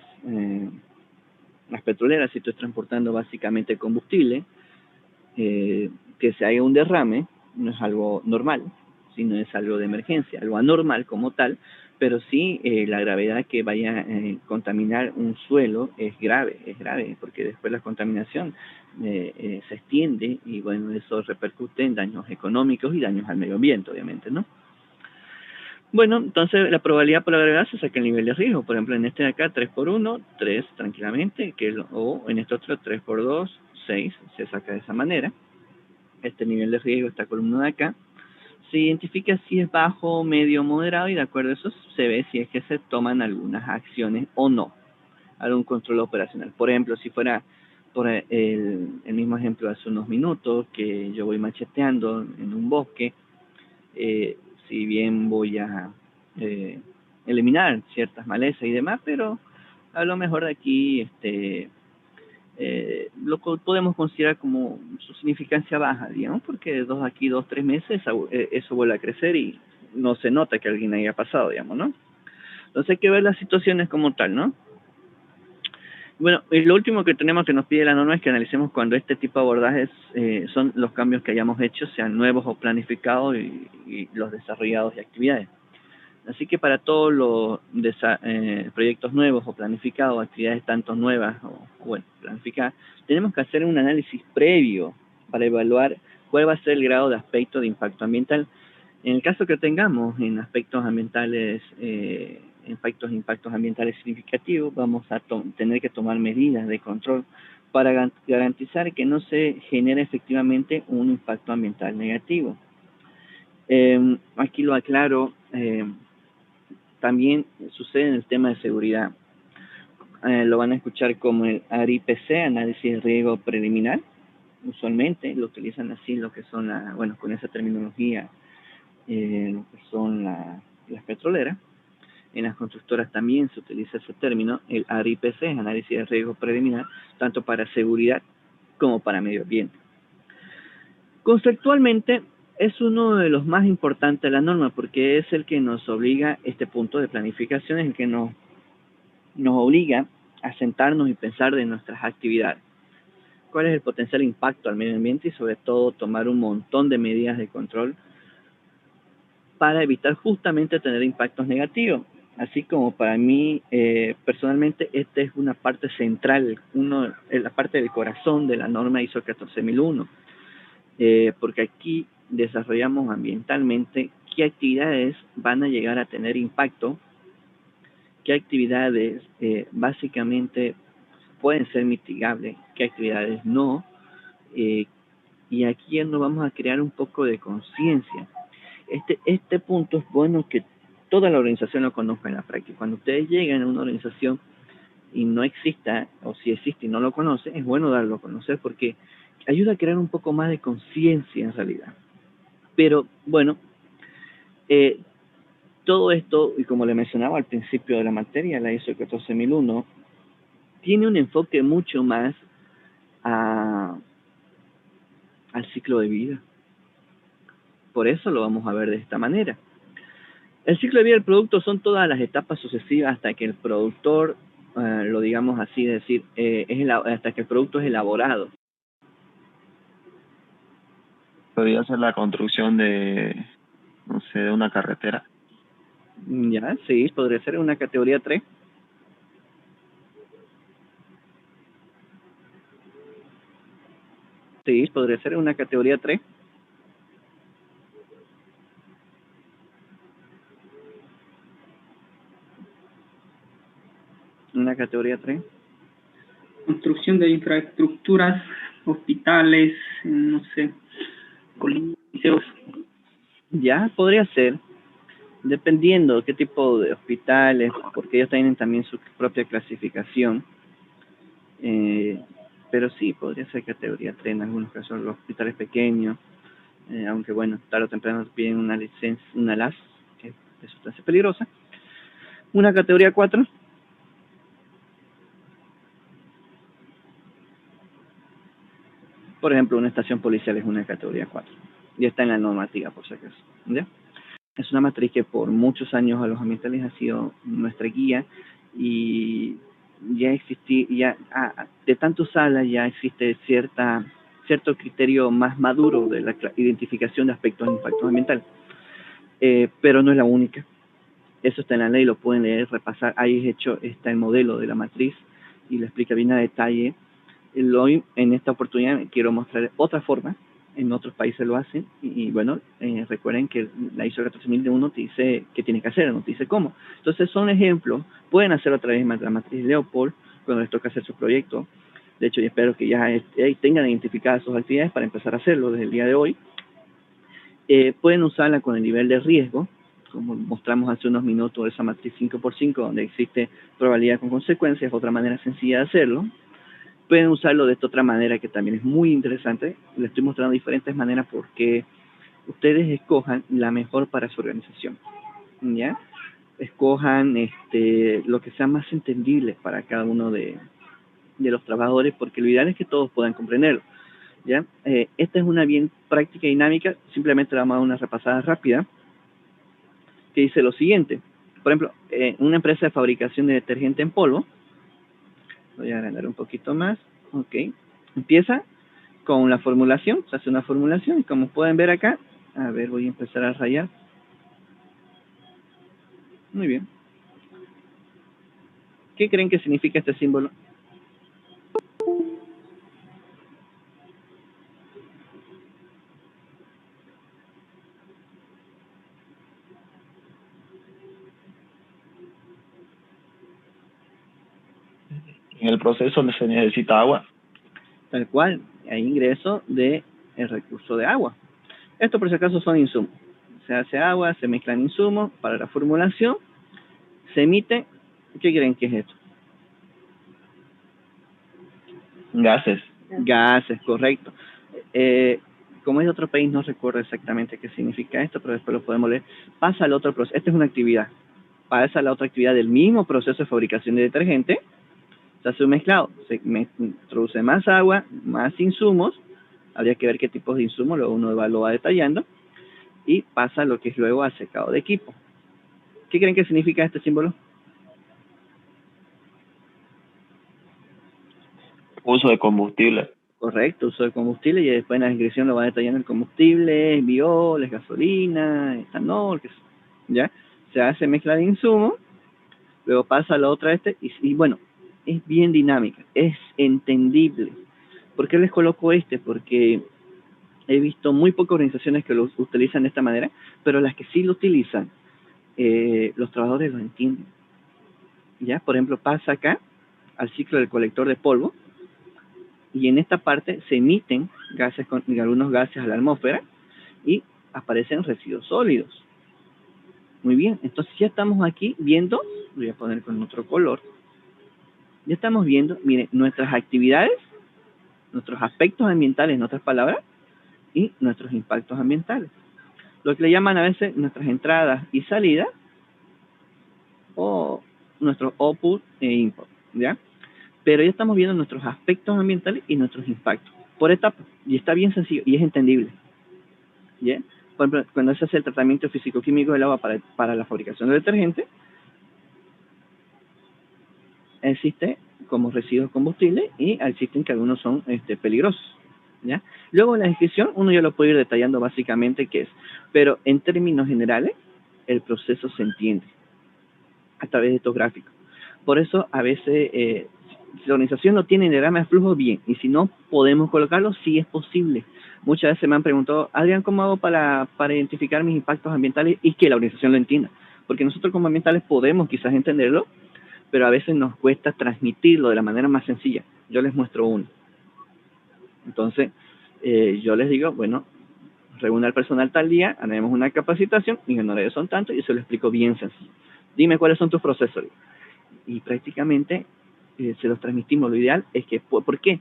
petroleras, si estoy transportando básicamente combustible, que se haga un derrame no es algo normal, sino es algo de emergencia, algo anormal como tal, pero sí la gravedad que vaya a contaminar un suelo es grave, porque después la contaminación se extiende y bueno, eso repercute en daños económicos y daños al medio ambiente, obviamente, ¿no? Bueno, entonces la probabilidad por la gravedad se saca el nivel de riesgo. Por ejemplo, en este de acá, 3 por 1, 3 tranquilamente, o en este otro, 3 por 2, 6, se saca de esa manera. Este nivel de riesgo, esta columna de acá, se identifica si es bajo, medio, moderado, y de acuerdo a eso se ve si es que se toman algunas acciones o no, algún control operacional. Por ejemplo, si fuera por el mismo ejemplo de hace unos minutos, que yo voy macheteando en un bosque, si bien voy a eliminar ciertas malezas y demás, pero a lo mejor de aquí lo podemos considerar como su significancia baja, digamos, porque de aquí 2, 3 meses eso vuelve a crecer y no se nota que alguien haya pasado, digamos, ¿no? Entonces hay que ver las situaciones como tal, ¿no? Bueno, y lo último que tenemos que nos pide la norma es que analicemos cuando este tipo de abordajes son los cambios que hayamos hecho, sean nuevos o planificados, y los desarrollados y actividades. Así que para todos los proyectos nuevos o planificados, actividades tanto nuevas o bueno, planificadas, tenemos que hacer un análisis previo para evaluar cuál va a ser el grado de aspecto de impacto ambiental. En el caso que tengamos en aspectos ambientales, impactos ambientales significativos, vamos a tener que tomar medidas de control para garantizar que no se genere efectivamente un impacto ambiental negativo. Aquí lo aclaro. También sucede en el tema de seguridad. Lo van a escuchar como el ARIPC, análisis de riesgo preliminar. Usualmente lo utilizan así, lo que son, bueno, con esa terminología, lo que son las petroleras. En las constructoras también se utiliza ese término, el ARIPC, análisis de riesgo preliminar, tanto para seguridad como para medio ambiente. Conceptualmente, es uno de los más importantes de la norma, porque es el que nos obliga, este punto de planificación es el que nos obliga a sentarnos y pensar de nuestras actividades. ¿Cuál es el potencial impacto al medio ambiente? Y sobre todo tomar un montón de medidas de control para evitar justamente tener impactos negativos. Así como para mí, personalmente, esta es una parte central, la parte del corazón de la norma ISO 14001. Porque aquí desarrollamos ambientalmente qué actividades van a llegar a tener impacto, qué actividades básicamente pueden ser mitigables, qué actividades no, y aquí nos vamos a crear un poco de conciencia. Este punto es bueno que toda la organización lo conozca en la práctica. Cuando ustedes llegan a una organización y no exista, o si existe y no lo conoce, es bueno darlo a conocer porque ayuda a crear un poco más de conciencia en realidad. Pero bueno, todo esto, y como le mencionaba al principio de la materia, la ISO 14001, tiene un enfoque mucho más al ciclo de vida. Por eso lo vamos a ver de esta manera. El ciclo de vida del producto son todas las etapas sucesivas hasta que el productor, lo digamos así, decir, hasta que el producto es elaborado. Podría ser la construcción de, no sé, de una carretera. Ya, sí, podría ser una categoría 3. Sí, podría ser una categoría 3. Una categoría 3. Construcción de infraestructuras, hospitales, no sé, coliseos. Ya, podría ser, dependiendo de qué tipo de hospitales, porque ellos tienen también su propia clasificación. Pero sí, podría ser categoría 3 en algunos casos, los hospitales pequeños, aunque bueno, tarde o temprano piden una licencia, una LAS, que es de sustancia peligrosa. Una categoría 4. Por ejemplo, una estación policial es una categoría 4. Ya está en la normativa, por si acaso. ¿Ya? Es una matriz que por muchos años a los ambientales ha sido nuestra guía y ya de tanto usarla ya existe cierto criterio más maduro de la identificación de aspectos de impactos ambientales. Pero no es la única. Eso está en la ley, lo pueden leer, repasar. Ahí está el modelo de la matriz y lo explica bien a detalle. Hoy, en esta oportunidad, quiero mostrar otra forma. En otros países lo hacen. Y bueno, recuerden que la ISO 14001 te dice qué tiene que hacer, no te dice cómo. Entonces, son ejemplos. Pueden hacerlo a través de la matriz Leopold cuando les toca hacer su proyecto. De hecho, yo espero que ya tengan identificadas sus actividades para empezar a hacerlo desde el día de hoy. Pueden usarla con el nivel de riesgo, como mostramos hace unos minutos, esa matriz 5x5, donde existe probabilidad con consecuencias, otra manera sencilla de hacerlo. Pueden usarlo de esta otra manera que también es muy interesante. Les estoy mostrando diferentes maneras porque ustedes escojan la mejor para su organización. ¿Ya? Escojan lo que sea más entendible para cada uno de los trabajadores, porque lo ideal es que todos puedan comprenderlo. ¿Ya? Esta es una bien práctica y dinámica. Simplemente le vamos a dar una repasada rápida que dice lo siguiente. Por ejemplo, una empresa de fabricación de detergente en polvo. Voy a agrandar un poquito más. Ok. Empieza con la formulación. Se hace una formulación y como pueden ver acá, a ver, voy a empezar a rayar. Muy bien. ¿Qué creen que significa este símbolo? En el proceso se necesita agua. Tal cual, hay ingreso de el recurso de agua. Esto por si acaso son insumos. Se hace agua, se mezclan insumos para la formulación, se emite. ¿Qué creen que es esto? Gases. Gases, correcto. Como es de otro país, no recuerdo exactamente qué significa esto, pero después lo podemos leer. Pasa al otro proceso. Esta es una actividad. Pasa a la otra actividad del mismo proceso de fabricación de detergente. Se hace un mezclado. Se introduce más agua, más insumos. Habría que ver qué tipos de insumos, luego uno lo va detallando. Y pasa lo que es luego al secado de equipo. ¿Qué creen que significa este símbolo? Uso de combustible. Correcto, uso de combustible, y después en la descripción lo va detallando el combustible, es biol, es gasolina, etanol, ¿ya? Se hace mezcla de insumos, luego pasa a la otra y bueno, es bien dinámica, es entendible. ¿Por qué les coloco Porque he visto muy pocas organizaciones que lo utilizan de esta manera, pero las que sí lo utilizan, los trabajadores lo entienden. ¿Ya? Por ejemplo, pasa acá al ciclo del colector de polvo, y en esta parte se emiten algunos gases a la atmósfera y aparecen residuos sólidos. Muy bien, entonces ya estamos aquí viendo, voy a poner con otro color, ya estamos viendo, miren, nuestras actividades, nuestros aspectos ambientales, en otras palabras, y nuestros impactos ambientales. Lo que le llaman a veces nuestras entradas y salidas, o nuestros output e input, ¿ya? Pero ya estamos viendo nuestros aspectos ambientales y nuestros impactos por etapas, y está bien sencillo y es entendible. ¿Ya? Por ejemplo, cuando se hace el tratamiento físico-químico del agua para la fabricación de detergente, existe como residuos combustibles y existen que algunos son peligrosos, ¿ya? Luego en la descripción uno ya lo puede ir detallando básicamente qué es, pero en términos generales el proceso se entiende a través de estos gráficos. Por eso a veces si la organización no tiene diagrama de flujo, bien, y si no podemos colocarlo, sí es posible. Muchas veces me han preguntado, Adrián, ¿cómo hago para identificar mis impactos ambientales y que la organización lo entienda? Porque nosotros como ambientales podemos quizás entenderlo, pero a veces nos cuesta transmitirlo de la manera más sencilla. Yo les muestro uno. Entonces, yo les digo, bueno, reúne al personal tal día, haremos una capacitación, mis honorarios son tanto, y se lo explico bien sencillo. Dime cuáles son tus procesos. Y prácticamente se los transmitimos. Lo ideal es que, ¿por qué?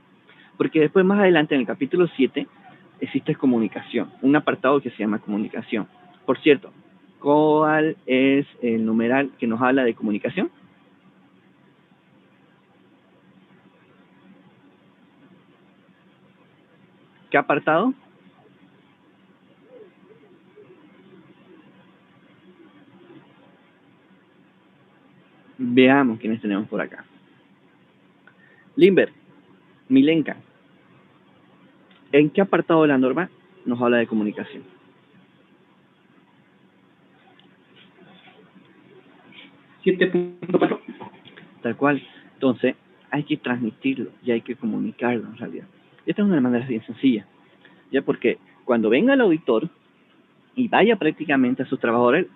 Porque después, más adelante, en el capítulo 7, existe comunicación, un apartado que se llama comunicación. Por cierto, ¿cuál es el numeral que nos habla de comunicación? ¿Qué apartado? Veamos quiénes tenemos por acá. Limber, Milenka, ¿en qué apartado de la norma nos habla de comunicación? ¿7.4? Tal cual. Entonces, hay que transmitirlo y hay que comunicarlo en realidad. Esta es una manera bien sencilla, ya porque cuando venga el auditor y vaya prácticamente a sus trabajadores,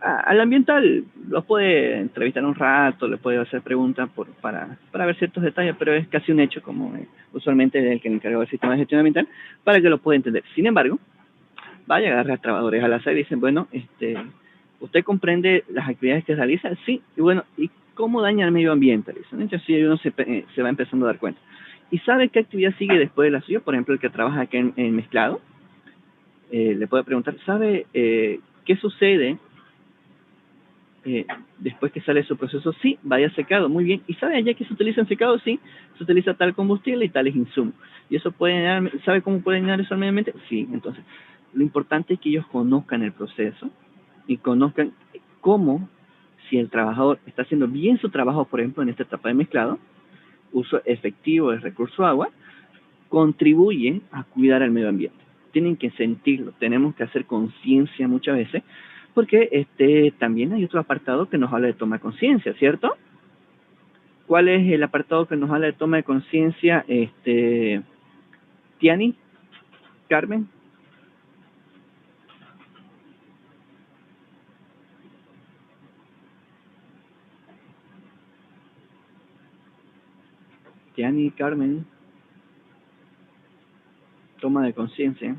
al ambiental los puede entrevistar un rato, le puede hacer preguntas para ver ciertos detalles, pero es casi un hecho, como usualmente es el que encarga del sistema de gestión ambiental, para que lo pueda entender. Sin embargo, vaya a agarrar a trabajadores al azar y dicen, bueno, ¿usted comprende las actividades que realiza? Sí, y bueno, ¿y cómo daña el medio ambiente? Dicen. Entonces, sí, uno se va empezando a dar cuenta. ¿Y sabe qué actividad sigue después de la suya? Por ejemplo, el que trabaja aquí en mezclado, le puede preguntar, ¿sabe qué sucede después que sale su proceso? Sí, vaya secado, muy bien. ¿Y sabe allá que se utiliza en secado? Sí, se utiliza tal combustible y tales insumos. ¿Y eso sabe cómo puede dañar eso al medio ambiente? Sí, entonces, lo importante es que ellos conozcan el proceso y conozcan cómo, si el trabajador está haciendo bien su trabajo, por ejemplo, en esta etapa de mezclado, uso efectivo del recurso agua, contribuye a cuidar al medio ambiente. Tienen que sentirlo, tenemos que hacer conciencia muchas veces, porque también hay otro apartado que nos habla de toma de conciencia, ¿cierto? ¿Cuál es el apartado que nos habla de toma de conciencia, Tiani, Carmen? Tiani, Carmen, toma de conciencia.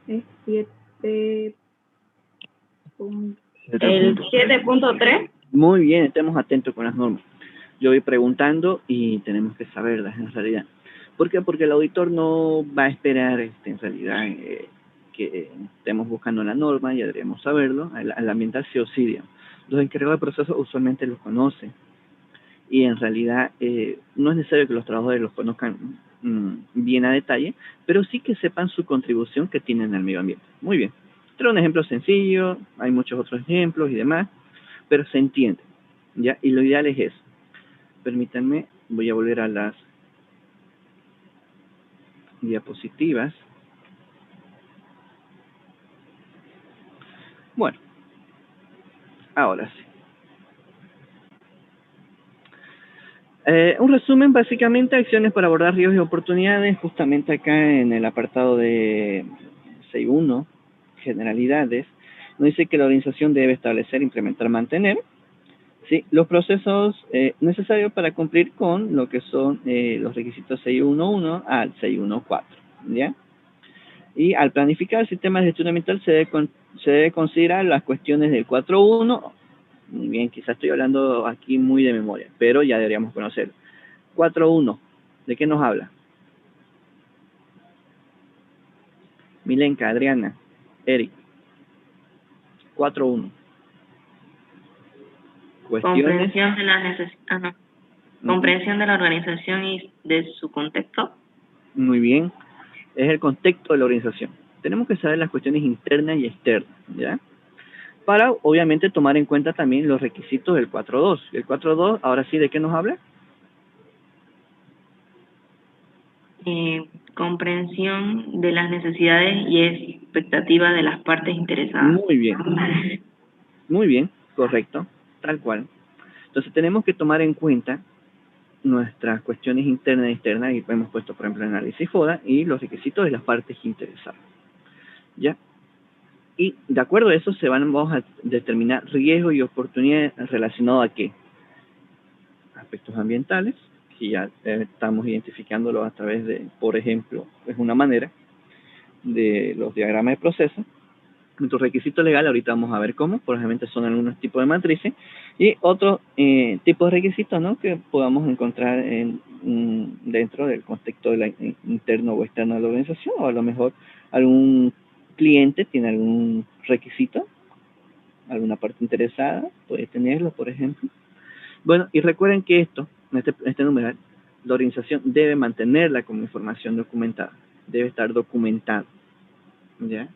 Es 7. El 7.3. Muy bien, estemos atentos con las normas. Yo voy preguntando y tenemos que saberlas en realidad. ¿Por qué? Porque el auditor no va a esperar en realidad que estemos buscando la norma, ya deberíamos saberlo, al ambiental sí o sí, digamos. Los encargados de proceso usualmente los conocen y en realidad no es necesario que los trabajadores los conozcan bien a detalle, pero sí que sepan su contribución que tienen al medio ambiente. Muy bien. Este era un ejemplo sencillo, hay muchos otros ejemplos y demás, pero se entiende, ¿ya? Y lo ideal es eso. Permítanme, voy a volver a las diapositivas. Bueno, ahora sí. Un resumen, básicamente, acciones para abordar riesgos y oportunidades, justamente acá en el apartado de 6.1, generalidades, nos dice que la organización debe establecer, implementar, mantener, ¿sí?, los procesos necesarios para cumplir con lo que son los requisitos 6.1.1 al 6.1.4, ¿ya? Y al planificar el sistema de gestión ambiental se debe considerar las cuestiones del 4.1. Muy bien, quizás estoy hablando aquí muy de memoria, pero ya deberíamos conocerlo. 4.1, ¿de qué nos habla? Milenka, Adriana, Eric. 4.1. Cuestiones. Comprensión de la comprensión de la organización y de su contexto. Muy bien. Es el contexto de la organización. Tenemos que saber las cuestiones internas y externas, ¿ya? Para, obviamente, tomar en cuenta también los requisitos del 4.2. El 4.2, ahora sí, ¿de qué nos habla? Comprensión de las necesidades y expectativas de las partes interesadas. Muy bien, correcto, tal cual. Entonces tenemos que tomar en cuenta nuestras cuestiones internas y externas, y hemos puesto, por ejemplo, el análisis FODA y los requisitos de las partes interesadas. ¿Ya? Y de acuerdo a eso vamos a determinar riesgos y oportunidades relacionados a qué. Aspectos ambientales, que ya estamos identificándolo a través de, por ejemplo, es una manera de los diagramas de proceso. Nuestro requisito legal, ahorita vamos a ver cómo, probablemente son algunos tipos de matrices, y otros tipos de requisitos, ¿no?, que podamos encontrar dentro del contexto interno o externo de la organización, o a lo mejor algún cliente tiene algún requisito, alguna parte interesada, puede tenerlo, por ejemplo. Bueno, y recuerden que este numeral, la organización debe mantenerla como información documentada, debe estar documentado, ¿ya?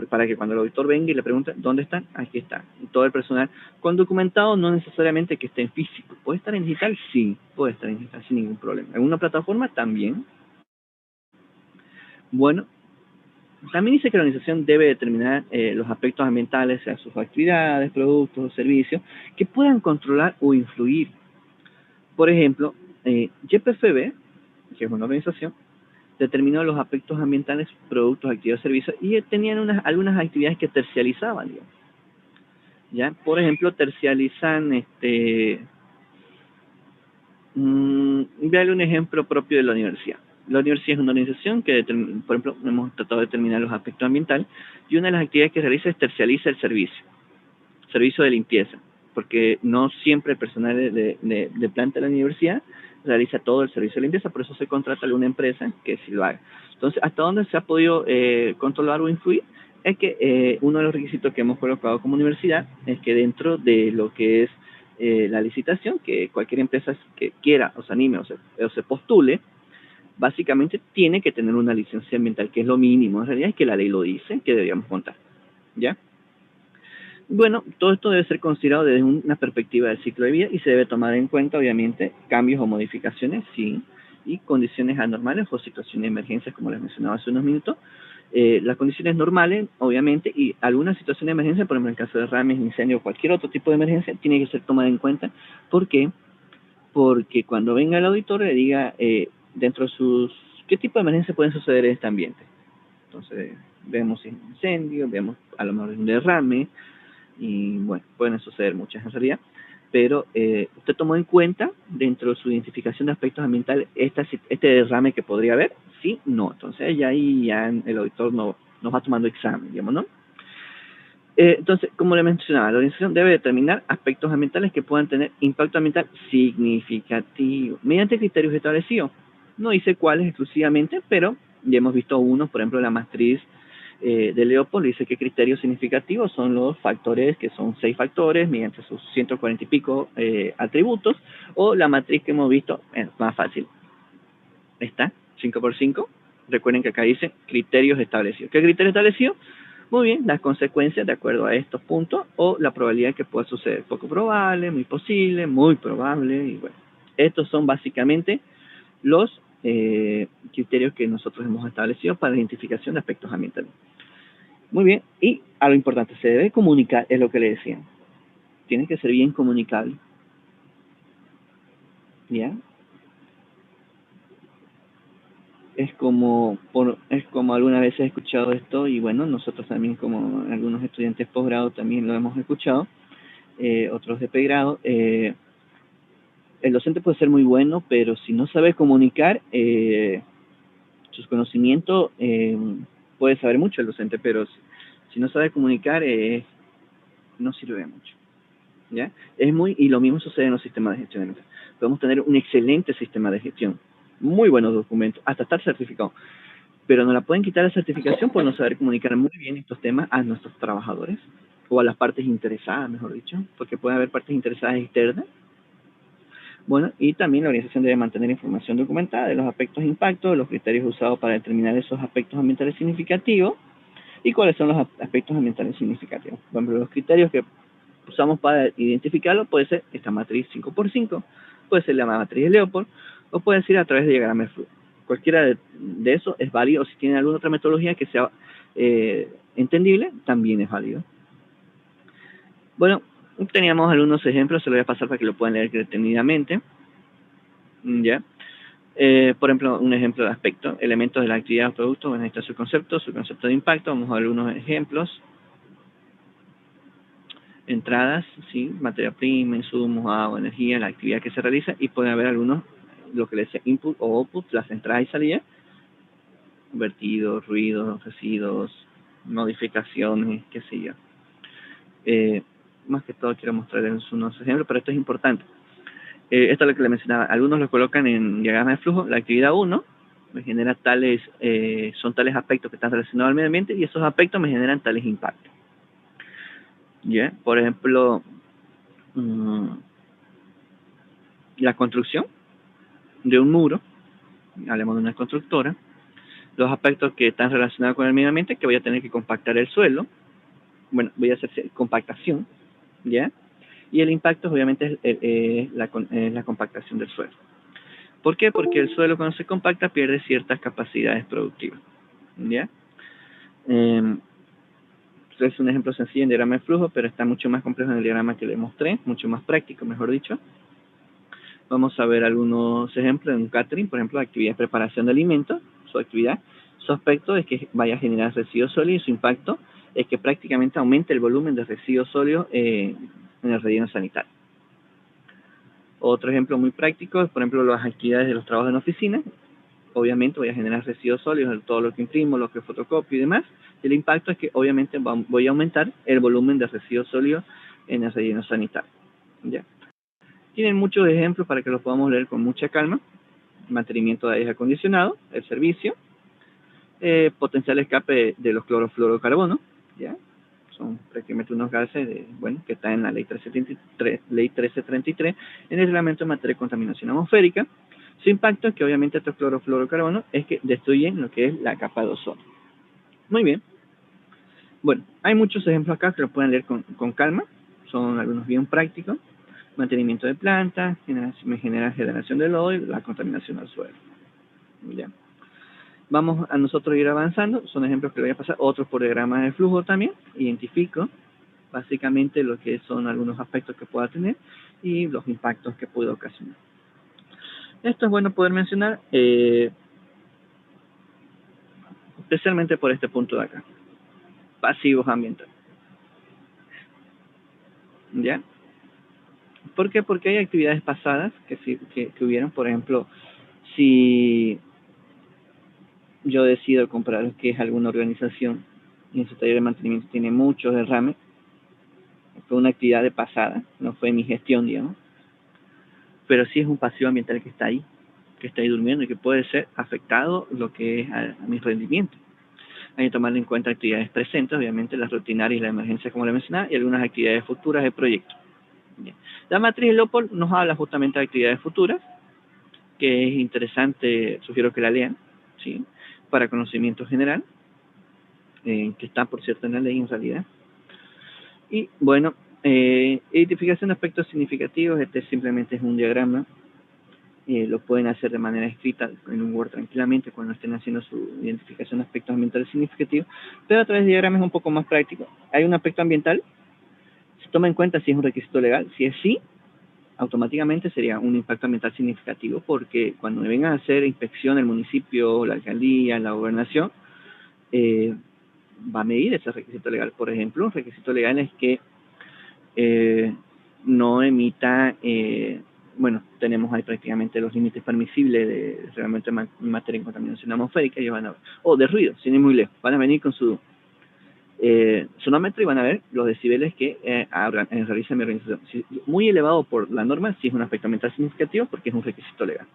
Para que cuando el auditor venga y le pregunte ¿dónde están? Aquí está. Todo el personal con documentado, no necesariamente que esté en físico. ¿Puede estar en digital? Sí, puede estar en digital sin ningún problema. ¿En una plataforma? También. Bueno, también dice que la organización debe determinar los aspectos ambientales, sea sus actividades, productos o servicios, que puedan controlar o influir. Por ejemplo, YPFB, que es una organización, determinó los aspectos ambientales, productos, actividades, servicios, y tenían algunas actividades que tercializaban, digamos. ¿Ya? Por ejemplo, tercializan, voy a darle un ejemplo propio de la universidad. La universidad es una organización que, por ejemplo, hemos tratado de determinar los aspectos ambientales, y una de las actividades que realiza es tercializa el servicio de limpieza, porque no siempre el personal de planta de la universidad realiza todo el servicio de limpieza, por eso se contrata a una empresa que sí lo haga. Entonces, ¿hasta dónde se ha podido controlar o influir? Es que uno de los requisitos que hemos colocado como universidad es que dentro de lo que es la licitación, que cualquier empresa que quiera o se anime o se postule, básicamente tiene que tener una licencia ambiental, que es lo mínimo. En realidad es que la ley lo dice, que deberíamos contar, ¿ya? Bueno, todo esto debe ser considerado desde una perspectiva del ciclo de vida y se debe tomar en cuenta, obviamente, cambios o modificaciones, sí, y condiciones anormales o situaciones de emergencia, como les mencionaba hace unos minutos. Las condiciones normales, obviamente, y alguna situación de emergencia, por ejemplo, en caso de derrames, incendio o cualquier otro tipo de emergencia, tiene que ser tomada en cuenta. ¿Por qué? Porque cuando venga el auditor le diga dentro de qué tipo de emergencia pueden suceder en este ambiente. Entonces, vemos incendio, vemos a lo mejor un derrame, y bueno, pueden suceder muchas en realidad, pero ¿usted tomó en cuenta dentro de su identificación de aspectos ambientales este derrame que podría haber? Sí, no. Entonces ya ahí ya el auditor nos va tomando examen, digamos, ¿no? Entonces, como le mencionaba, la organización debe determinar aspectos ambientales que puedan tener impacto ambiental significativo mediante criterios establecidos. No dice cuáles exclusivamente, pero ya hemos visto unos, por ejemplo, la matriz de Leopold dice que criterios significativos son los factores, que son 6 factores, mediante sus 140 y pico atributos, o la matriz que hemos visto, es más fácil. Está, 5×5. Recuerden que acá dice criterios establecidos. ¿Qué criterio establecido? Muy bien, las consecuencias de acuerdo a estos puntos, o la probabilidad que pueda suceder. Poco probable, muy posible, muy probable, y bueno. Estos son básicamente los criterios que nosotros hemos establecido para la identificación de aspectos ambientales. Muy bien, y a lo importante, se debe comunicar, es lo que le decía. Tiene que ser bien comunicable. ¿Ya? Es como algunas veces he escuchado esto, y bueno, nosotros también como algunos estudiantes posgrado también lo hemos escuchado, otros de pregrado. El docente puede ser muy bueno, pero si no sabe comunicar, sus conocimientos, puede saber mucho el docente, pero si no sabe comunicar, no sirve mucho, ¿ya? Y lo mismo sucede en los sistemas de gestión. Podemos tener un excelente sistema de gestión, muy buenos documentos, hasta estar certificado, pero nos la pueden quitar la certificación por no saber comunicar muy bien estos temas a nuestros trabajadores. o a las partes interesadas, mejor dicho, porque puede haber partes interesadas externas. Bueno, y también la organización debe mantener información documentada de los aspectos de impacto, de los criterios usados para determinar esos aspectos ambientales significativos y cuáles son los aspectos ambientales significativos. Por ejemplo, los criterios que usamos para identificarlo puede ser esta matriz 5x5, puede ser la matriz de Leopold, o puede ser a través de diagrama de flujo. Cualquiera de eso es válido, o si tiene alguna otra metodología que sea entendible, también es válido. Bueno, teníamos algunos ejemplos, se los voy a pasar para que lo puedan leer detenidamente. ¿Ya? Por ejemplo, un ejemplo de aspecto, elementos de la actividad o producto, bueno, este es su concepto de impacto, vamos a ver algunos ejemplos. Entradas, sí, materia prima, insumos, agua, energía, la actividad que se realiza, y puede haber algunos, lo que le dice input o output, las entradas y salidas, vertidos, ruidos, residuos, modificaciones, qué sé yo. Más que todo quiero mostrarles unos ejemplos, pero esto es importante. Esto es lo que le mencionaba. Algunos lo colocan en diagrama de flujo. La actividad 1 me genera tales, son tales aspectos que están relacionados al medio ambiente, y esos aspectos me generan tales impactos. ¿Ya? Por ejemplo, la construcción de un muro, hablemos de una constructora, los aspectos que están relacionados con el medio ambiente, que voy a tener que compactar el suelo, bueno, voy a hacer compactación, ¿ya? Y el impacto obviamente es la compactación del suelo. ¿Por qué? Porque el suelo cuando se compacta pierde ciertas capacidades productivas, ¿ya? Es un ejemplo sencillo en diagrama de flujo, pero está mucho más complejo en el diagrama que le mostré, mucho más práctico, mejor dicho. Vamos a ver algunos ejemplos en un catering, por ejemplo, actividad de preparación de alimentos, su actividad. Su aspecto es que vaya a generar residuos sólidos y su impacto es que prácticamente aumente el volumen de residuos sólidos en el relleno sanitario. Otro ejemplo muy práctico es, por ejemplo, las actividades de los trabajos en oficina. Obviamente voy a generar residuos sólidos en todo lo que imprimo, lo que fotocopio y demás. Y el impacto es que obviamente voy a aumentar el volumen de residuos sólidos en el relleno sanitario. ¿Ya? Tienen muchos ejemplos para que los podamos leer con mucha calma. Mantenimiento de aire acondicionado, el servicio, potencial escape de los clorofluorocarbonos, ¿ya? Son prácticamente unos gases que están en la ley 1333, en el reglamento en materia de contaminación atmosférica. Su impacto es que obviamente estos clorofluorocarbonos es que destruyen lo que es la capa de ozono. Muy bien. Bueno, hay muchos ejemplos acá que los pueden leer con calma, son algunos bien prácticos. Mantenimiento de plantas, generación de lodo y la contaminación al suelo. ¿Ya? Vamos a nosotros ir avanzando, son ejemplos que le voy a pasar, otros por diagramas de flujo también, identifico básicamente lo que son algunos aspectos que pueda tener y los impactos que puede ocasionar. Esto es bueno poder mencionar, especialmente por este punto de acá, pasivos ambientales. ¿Ya? ¿Por qué? Porque hay actividades pasadas que hubieron, por ejemplo, si yo decido comprar lo que es alguna organización y en su taller de mantenimiento tiene muchos derrames, fue una actividad de pasada, no fue mi gestión, digamos, pero sí es un pasivo ambiental que está ahí durmiendo y que puede ser afectado lo que es a mi rendimiento. Hay que tomar en cuenta actividades presentes, obviamente las rutinarias y las emergencias como le mencionaba, y algunas actividades futuras del proyecto. Bien. La matriz Leopold nos habla justamente de actividades futuras, que es interesante, sugiero que la lean, ¿sí? Para conocimiento general, que está por cierto en la ley en realidad. Y bueno, identificación de aspectos significativos, este simplemente es un diagrama, lo pueden hacer de manera escrita en un Word tranquilamente cuando estén haciendo su identificación de aspectos ambientales significativos, pero a través de diagramas es un poco más práctico. Hay un aspecto ambiental, se toma en cuenta si es un requisito legal, si es sí, automáticamente sería un impacto ambiental significativo, porque cuando vengan a hacer inspección el municipio, la alcaldía, la gobernación, va a medir ese requisito legal. Por ejemplo, un requisito legal es que no emita, bueno, tenemos ahí prácticamente los límites permisibles de reglamento en materia de contaminación atmosférica, y van a ver, o de ruido, sin ir muy lejos, van a venir con su sonómetro y van a ver los decibeles que realiza mi organización. Si muy elevado por la norma, sí es un aspecto ambiental significativo porque es un requisito legal.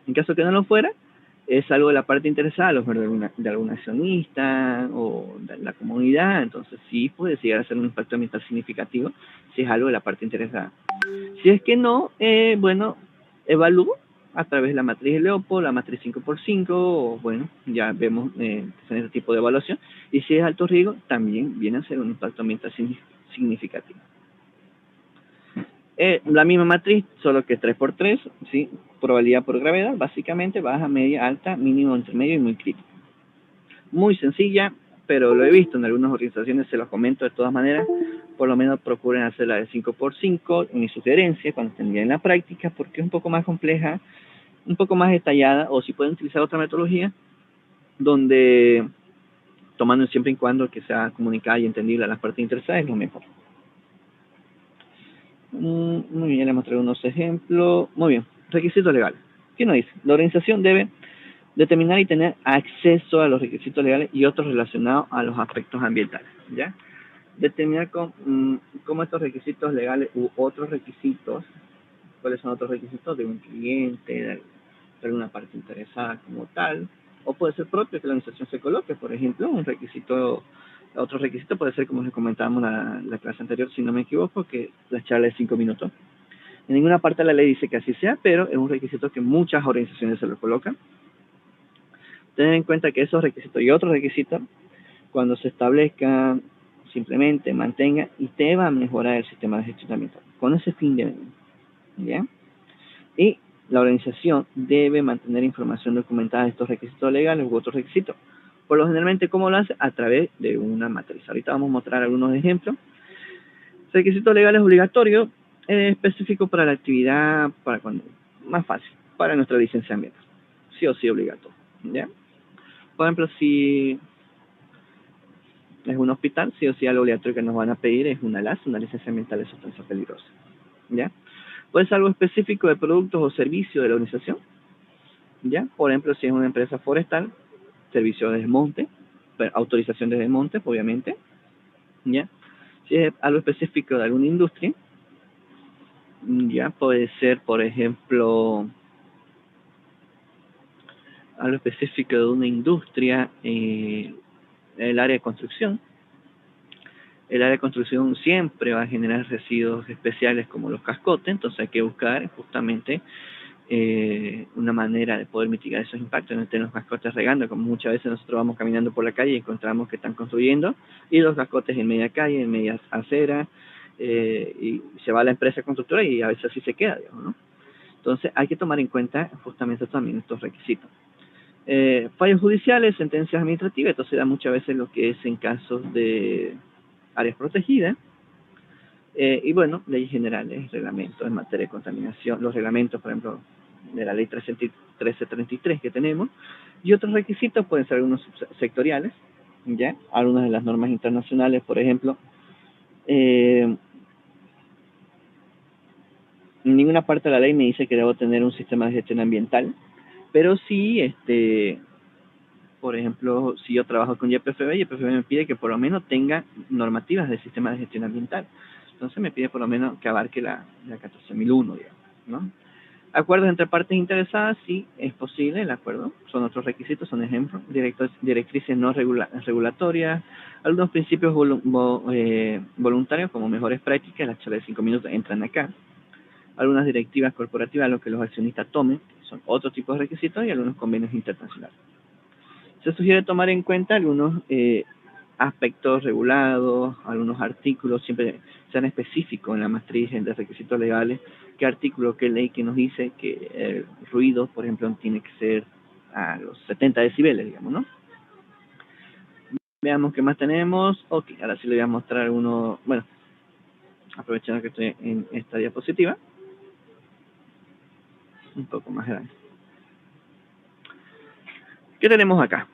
En caso que no lo fuera, es algo de la parte interesada, a lo mejor de algún accionista o de la comunidad, entonces sí puede llegar a ser un impacto ambiental significativo si es algo de la parte interesada. Si es que no, bueno, evalúo a través de la matriz de Leopold, la matriz 5x5, o bueno, ya vemos ese tipo de evaluación, y si es alto riesgo, también viene a ser un impacto ambiental significativo. La misma matriz, solo que 3x3, ¿sí? Probabilidad por gravedad, básicamente baja, media, alta, mínimo, intermedio y muy crítico. Muy sencilla, pero lo he visto en algunas organizaciones, se los comento de todas maneras, por lo menos procuren hacer la de 5x5, en mi sugerencia, cuando estén ya en la práctica, porque es un poco más compleja, un poco más detallada, o si pueden utilizar otra metodología, donde, tomando siempre y cuando que sea comunicada y entendible a las partes interesadas, es lo mejor. Muy bien, le mostré unos ejemplos. Muy bien, requisitos legales. ¿Qué nos dice? La organización debe determinar y tener acceso a los requisitos legales y otros relacionados a los aspectos ambientales, ¿ya? Determinar cómo estos requisitos legales u otros requisitos, cuáles son otros requisitos de un cliente, de alguna parte interesada como tal, o puede ser propio que la organización se coloque, por ejemplo, un requisito, otro requisito puede ser, como les comentábamos en la clase anterior, si no me equivoco, que la charla es 5 minutos. En ninguna parte de la ley dice que así sea, pero es un requisito que muchas organizaciones se lo colocan. Tener en cuenta que esos requisitos y otros requisitos, cuando se establezcan, simplemente mantenga y te va a mejorar el sistema de gestión ambiental, con ese fin de venir, ¿ya? Y la organización debe mantener información documentada de estos requisitos legales u otros requisitos. Por lo generalmente, ¿cómo lo hace? A través de una matriz. Ahorita vamos a mostrar algunos ejemplos. Requisitos legales obligatorios, específico para la actividad, para cuando, más fácil, para nuestra licencia ambiental. Sí o sí obligatorio, ¿ya? Por ejemplo, si es un hospital, sí o sí algo obligatorio que nos van a pedir es una LAS, una licencia ambiental de sustancia peligrosa, ¿ya? Puede ser algo específico de productos o servicios de la organización, ¿ya? Por ejemplo, si es una empresa forestal, servicio de desmonte, autorización de desmonte, obviamente, ¿ya? Si es algo específico de alguna industria, ya puede ser, por ejemplo, algo específico de una industria, el área de construcción. El área de construcción siempre va a generar residuos especiales como los cascotes, entonces hay que buscar justamente una manera de poder mitigar esos impactos, no tener los cascotes regando, como muchas veces nosotros vamos caminando por la calle y encontramos que están construyendo, y los cascotes en media calle, en media acera, y se va a la empresa constructora y a veces así se queda, digamos, ¿no? Entonces hay que tomar en cuenta justamente también estos requisitos. Fallos judiciales, sentencias administrativas, esto se da muchas veces lo que es en casos de áreas protegidas, y bueno, leyes generales, reglamentos en materia de contaminación, los reglamentos, por ejemplo, de la ley 1333 que tenemos, y otros requisitos pueden ser algunos sectoriales, ¿ya? Algunas de las normas internacionales, por ejemplo, en ninguna parte de la ley me dice que debo tener un sistema de gestión ambiental, pero sí, por ejemplo, si yo trabajo con YPFB me pide que por lo menos tenga normativas de sistema de gestión ambiental. Entonces me pide por lo menos que abarque la 14001, digamos, ¿no? Acuerdos entre partes interesadas, sí, es posible el acuerdo. Son otros requisitos, son ejemplos. Directrices no regulatorias, algunos principios voluntarios como mejores prácticas, las charlas de 5 minutos entran acá. Algunas directivas corporativas, lo que los accionistas tomen, son otro tipo de requisitos, y algunos convenios internacionales. Se sugiere tomar en cuenta algunos aspectos regulados, algunos artículos, siempre sean específicos en la matriz de requisitos legales, qué artículo, qué ley que nos dice que el ruido, por ejemplo, tiene que ser a los 70 decibeles, digamos, ¿no? Veamos qué más tenemos. Ok, ahora sí le voy a mostrar uno, bueno, aprovechando que estoy en esta diapositiva, un poco más grande. ¿Qué tenemos acá?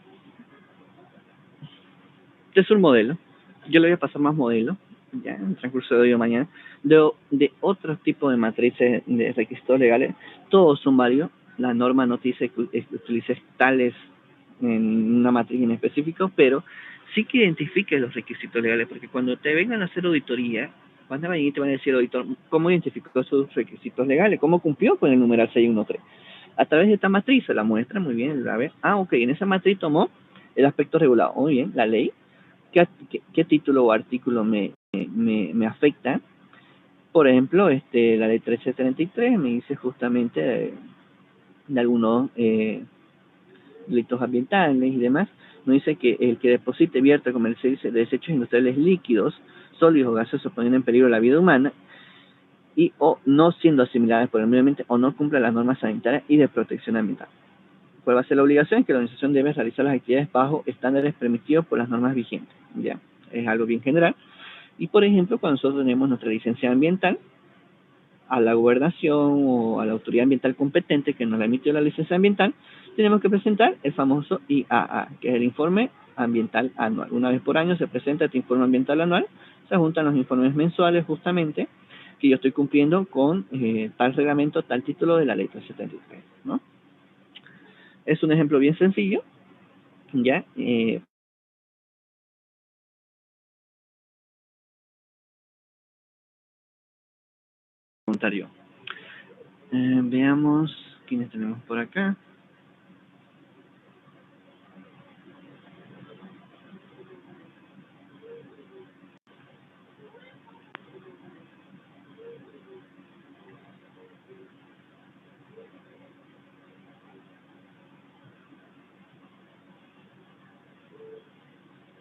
Este es un modelo. Yo le voy a pasar más modelos, ya en el transcurso de hoy o mañana, de otros tipos de matrices de requisitos legales. Todos son válidos. La norma no te dice que utilices tales en una matriz en específico, pero sí que identifiques los requisitos legales, porque cuando te vengan a hacer auditoría, van a venir y te van a decir, auditor, ¿cómo identificó sus requisitos legales? ¿Cómo cumplió con el numeral 613? A través de esta matriz se la muestra muy bien, la ve. Ah, ok, en esa matriz tomó el aspecto regulado. Muy bien, la ley. ¿Qué título o artículo me afecta? Por ejemplo, la ley 1333 me dice justamente de algunos delitos ambientales y demás. Nos dice que el que deposite, vierta, comercialice desechos industriales líquidos, sólidos o gaseosos poniendo en peligro la vida humana y o no siendo asimiladas por el medio ambiente o no cumpla las normas sanitarias y de protección ambiental. ¿Cuál va a ser la obligación? Que la organización debe realizar las actividades bajo estándares permitidos por las normas vigentes. Ya, es algo bien general. Y por ejemplo, cuando nosotros tenemos nuestra licencia ambiental, a la gobernación o a la autoridad ambiental competente que nos la emitió la licencia ambiental, tenemos que presentar el famoso IAA, que es el informe ambiental anual. Una vez por año se presenta este informe ambiental anual, se juntan los informes mensuales justamente, que yo estoy cumpliendo con tal reglamento, tal título de la ley 373, ¿no? Es un ejemplo bien sencillo, ¿ya? Voluntario. Veamos quiénes tenemos por acá.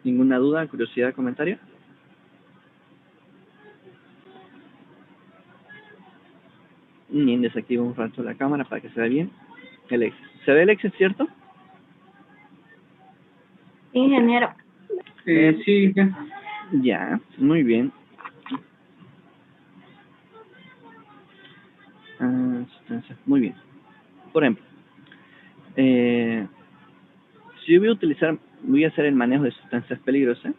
¿Ninguna duda, curiosidad, comentario? Bien, desactivo un rato la cámara para que se vea bien el Excel. ¿Se ve el Excel, cierto? Ingeniero. Sí, ya. Ya, muy bien. Muy bien. Por ejemplo, si yo voy a hacer el manejo de sustancias peligrosas,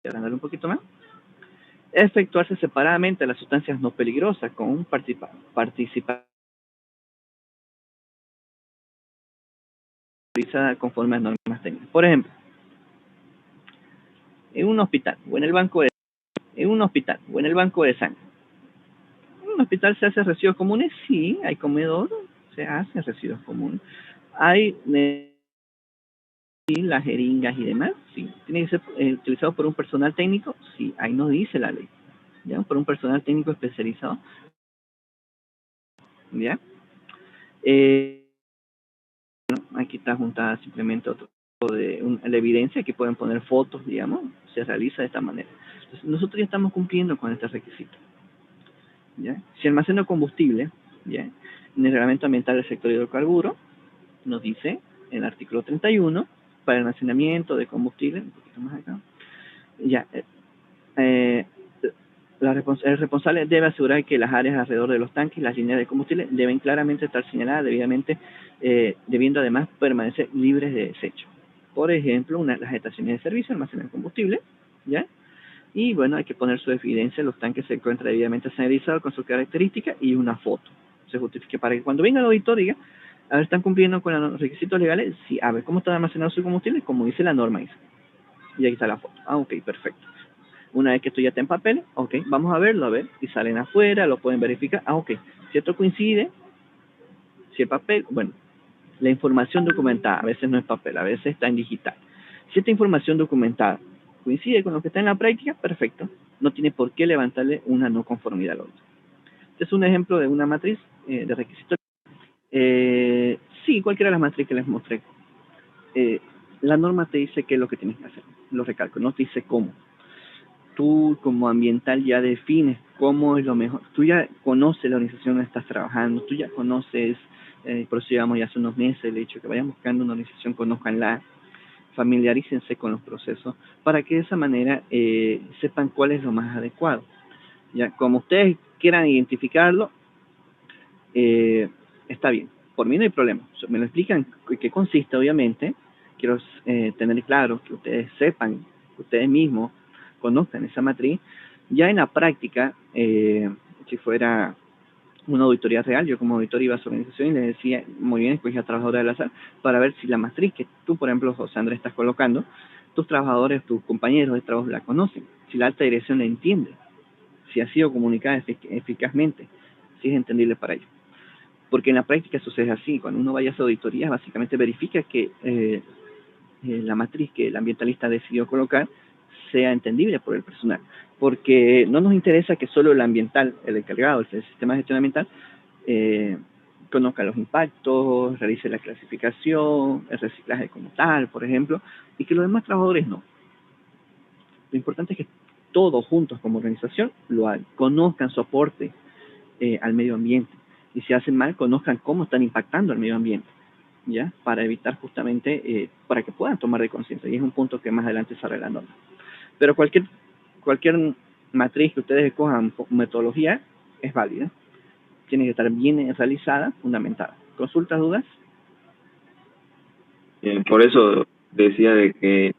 voy a agrandar un poquito más, efectuarse separadamente las sustancias no peligrosas con un participación conforme a normas técnicas. Por ejemplo, en un hospital o en el banco de sangre. ¿En un hospital se hacen residuos comunes? Sí, hay comedor, se hacen residuos comunes. Hay las jeringas y demás, sí. ¿Tiene que ser utilizado por un personal técnico? Sí, ahí nos dice la ley. ¿Ya? Por un personal técnico especializado. ¿Ya? Aquí está juntada simplemente otro de la evidencia que pueden poner fotos, digamos, se realiza de esta manera. Entonces, nosotros ya estamos cumpliendo con este requisito. ¿Ya? Si almaceno combustible, ¿ya? En el reglamento ambiental del sector hidrocarburo, nos dice en el artículo 31, para el almacenamiento de combustible, un poquito más acá, ya, el responsable debe asegurar que las áreas alrededor de los tanques y las líneas de combustible deben claramente estar señaladas debidamente, debiendo además permanecer libres de desecho. Por ejemplo, las estaciones de servicio almacenan combustible, ¿ya? Y bueno, hay que poner su evidencia, los tanques se encuentran debidamente señalizados con sus características y una foto. Se justifique para que cuando venga el auditor diga, a ver, ¿están cumpliendo con los requisitos legales? Sí, a ver, ¿cómo está almacenado su combustible? Como dice la norma, dice. Y aquí está la foto. Ah, ok, perfecto. Una vez que esto ya está en papel, ok, vamos a verlo, a ver, y salen afuera, lo pueden verificar. Ah, ok, si esto coincide, si el papel, bueno, la información documentada, a veces no es papel, a veces está en digital. Si esta información documentada coincide con lo que está en la práctica, perfecto. No tiene por qué levantarle una no conformidad al otro. Este es un ejemplo de una matriz de requisitos. Sí, cualquiera de las matrices que les mostré. La norma te dice qué es lo que tienes que hacer. Lo recalco, no te dice cómo. Tú como ambiental ya defines cómo es lo mejor. Tú ya conoces la organización donde estás trabajando, tú ya conoces, por eso llevamos ya hace unos meses el hecho de que vayan buscando una organización, conozcanla, familiarícense con los procesos, para que de esa manera sepan cuál es lo más adecuado. Ya, como ustedes quieran identificarlo, está bien, por mí no hay problema. Me lo explican qué consiste, obviamente. Quiero tener claro que ustedes sepan, que ustedes mismos conozcan esa matriz. Ya en la práctica, si fuera una auditoría real. Yo como auditor iba a su organización y le decía, muy bien, escogí a trabajadora del azar, para ver si la matriz que tú, por ejemplo, José Andrés, estás colocando, tus trabajadores, tus compañeros de trabajo la conocen, si la alta dirección la entiende, si ha sido comunicada eficazmente, si es entendible para ellos. Porque en la práctica sucede así, cuando uno vaya a su auditoría, básicamente verifica que la matriz que el ambientalista decidió colocar sea entendible por el personal, porque no nos interesa que solo el ambiental, el encargado del sistema de gestión ambiental, conozca los impactos, realice la clasificación, el reciclaje como tal, por ejemplo, y que los demás trabajadores no. Lo importante es que todos juntos como organización lo hagan, conozcan su aporte al medio ambiente, y si hacen mal, conozcan cómo están impactando al medio ambiente, ¿ya? Para evitar justamente, para que puedan tomar de conciencia, y es un punto que más adelante sale la norma. Pero cualquier matriz que ustedes escojan metodología es válida, tiene que estar bien realizada, fundamentada. ¿Consultas, dudas? Por eso decía de que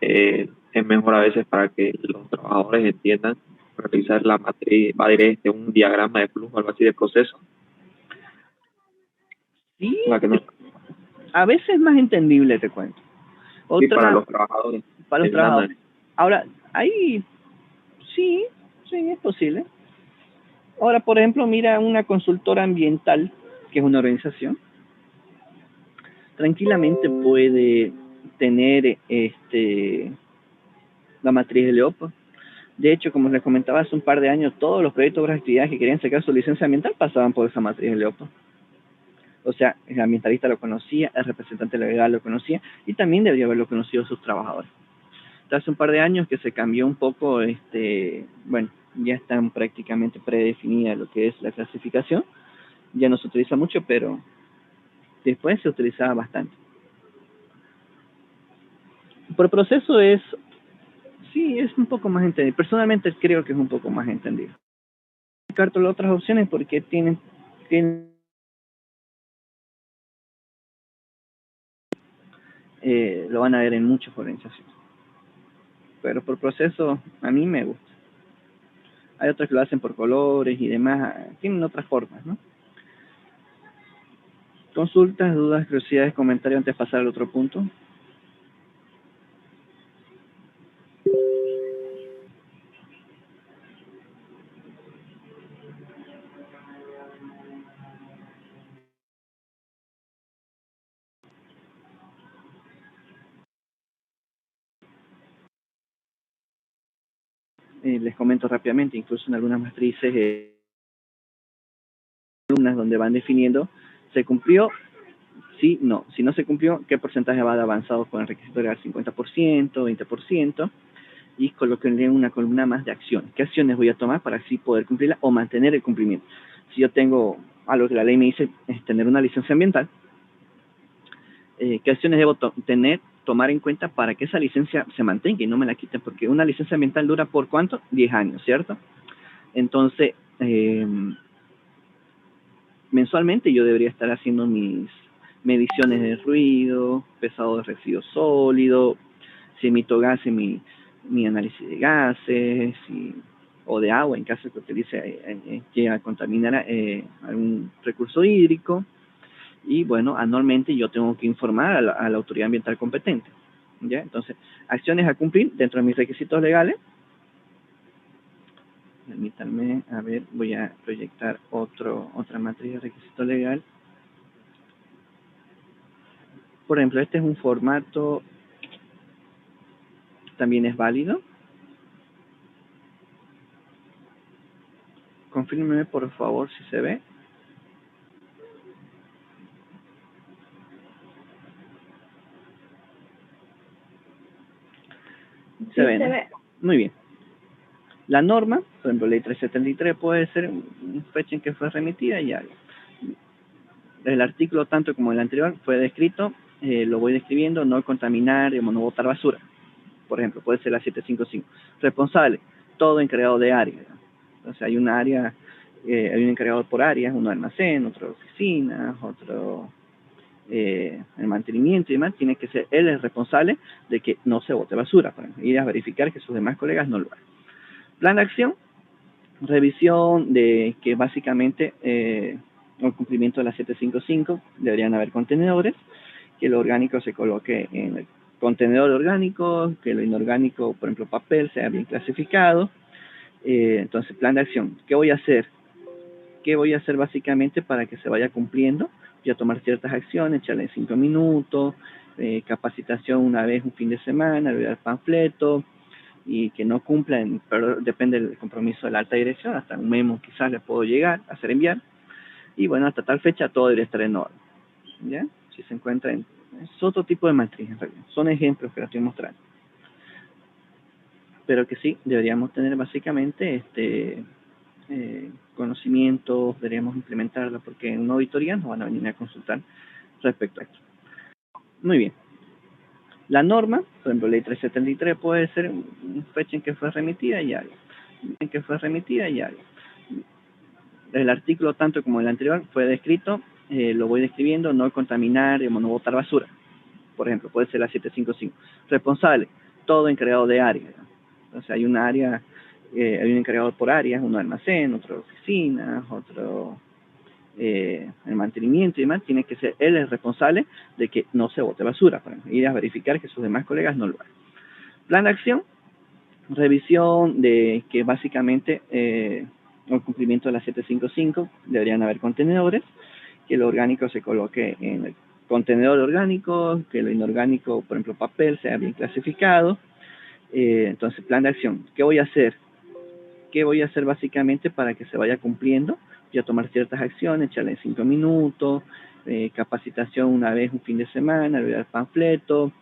es mejor a veces para que los trabajadores entiendan realizar la matriz, va a ir un diagrama de flujo, algo así de proceso. Sí, La que no, a veces es más entendible, te cuento. sí, para los trabajadores. Para los trabajadores. Ahora, ahí sí, es posible. Ahora, por ejemplo, mira una consultora ambiental, que es una organización, tranquilamente puede tener la matriz de LEOPA. De hecho, como les comentaba hace un par de años, todos los proyectos de actividades que querían sacar su licencia ambiental pasaban por esa matriz de LEOPA. O sea, el ambientalista lo conocía, el representante legal lo conocía, y también debería haberlo conocido sus trabajadores. Hace un par de años que se cambió un poco, bueno, ya están prácticamente predefinida lo que es la clasificación, ya no se utiliza mucho, pero después se utilizaba bastante. Por proceso sí, es un poco más entendido. Personalmente creo que es un poco más entendido. Descarto las otras opciones porque tienen lo van a ver en muchas organizaciones. Pero por proceso, a mí me gusta. Hay otros que lo hacen por colores y demás, tienen otras formas, ¿no? Consultas, dudas, curiosidades, comentarios antes de pasar al otro punto. Les comento rápidamente, incluso en algunas matrices, columnas donde van definiendo, ¿se cumplió? Sí, no. Si no se cumplió, ¿qué porcentaje va de avanzado con el requisito legal? 50%, 20%, y coloquenle una columna más de acciones. ¿Qué acciones voy a tomar para así poder cumplirla o mantener el cumplimiento? Si yo tengo algo que la ley me dice, es tener una licencia ambiental, ¿qué acciones debo tomar en cuenta para que esa licencia se mantenga y no me la quiten? Porque una licencia ambiental dura ¿por cuánto? 10 años, ¿cierto? Entonces, mensualmente yo debería estar haciendo mis mediciones de ruido, pesado de residuos sólidos, si emito gases, mi análisis de gases, o de agua en caso de que utilice que a contaminar algún recurso hídrico. Y bueno, anualmente yo tengo que informar a la autoridad ambiental competente, ¿ya? Entonces, acciones a cumplir dentro de mis requisitos legales. Permítanme, a ver, voy a proyectar otra matriz de requisito legal. Por ejemplo, este es un formato, también es válido. Confírmeme por favor si se ve. Se ve, ¿no? Muy bien. La norma, por ejemplo, ley 373 puede ser una fecha en que fue remitida y ya. El artículo, tanto como el anterior, fue descrito, lo voy describiendo: no contaminar, no botar basura. Por ejemplo, puede ser la 755. Responsable, todo encargado de área. Entonces hay una área, hay un encargado por áreas, uno de almacén, otro de oficina, otro el mantenimiento y demás. Tiene que ser él el responsable de que no se bote basura, para ir a verificar que sus demás colegas no lo hagan. Plan de acción, Revisión de que básicamente el cumplimiento de la 755 deberían haber contenedores, que lo orgánico se coloque en el contenedor orgánico, que lo inorgánico, por ejemplo papel, sea bien clasificado. Entonces, plan de acción. ¿Qué voy a hacer? ¿Qué voy a hacer básicamente para que se vaya cumpliendo? Voy a tomar ciertas acciones, echarle 5 minutos, capacitación una vez un fin de semana, enviar panfleto, y que no cumplan, pero depende del compromiso de la alta dirección, hasta un memo quizás le puedo llegar, hacer enviar, y bueno, hasta tal fecha todo debería estar en orden, ¿ya? Si se encuentra en... Es otro tipo de matriz, en realidad. Son ejemplos que les estoy mostrando. Pero que sí, deberíamos tener básicamente conocimientos, deberíamos implementarlo, porque en una auditoría nos van a venir a consultar respecto a esto. Muy bien. La norma, por ejemplo, ley 373 puede ser una fecha en que fue remitida y algo. El artículo, tanto como el anterior, fue descrito, lo voy describiendo: no contaminar, no botar basura. Por ejemplo, puede ser la 755. Responsable, todo encargado de área. Entonces hay un área, hay un encargado por áreas, uno de almacén, otro de oficina, otro el mantenimiento y demás. Tiene que ser él el responsable de que no se bote basura, para ir a verificar que sus demás colegas no lo hagan. Plan de acción, revisión de que básicamente el cumplimiento de la 755 deberían haber contenedores, que lo orgánico se coloque en el contenedor orgánico, que lo inorgánico, por ejemplo papel, sea bien clasificado. Entonces, plan de acción. ¿Qué voy a hacer? ¿Qué voy a hacer básicamente para que se vaya cumpliendo? Voy a tomar ciertas acciones, echarle 5 minutos, capacitación una vez un fin de semana, enviar panfleto,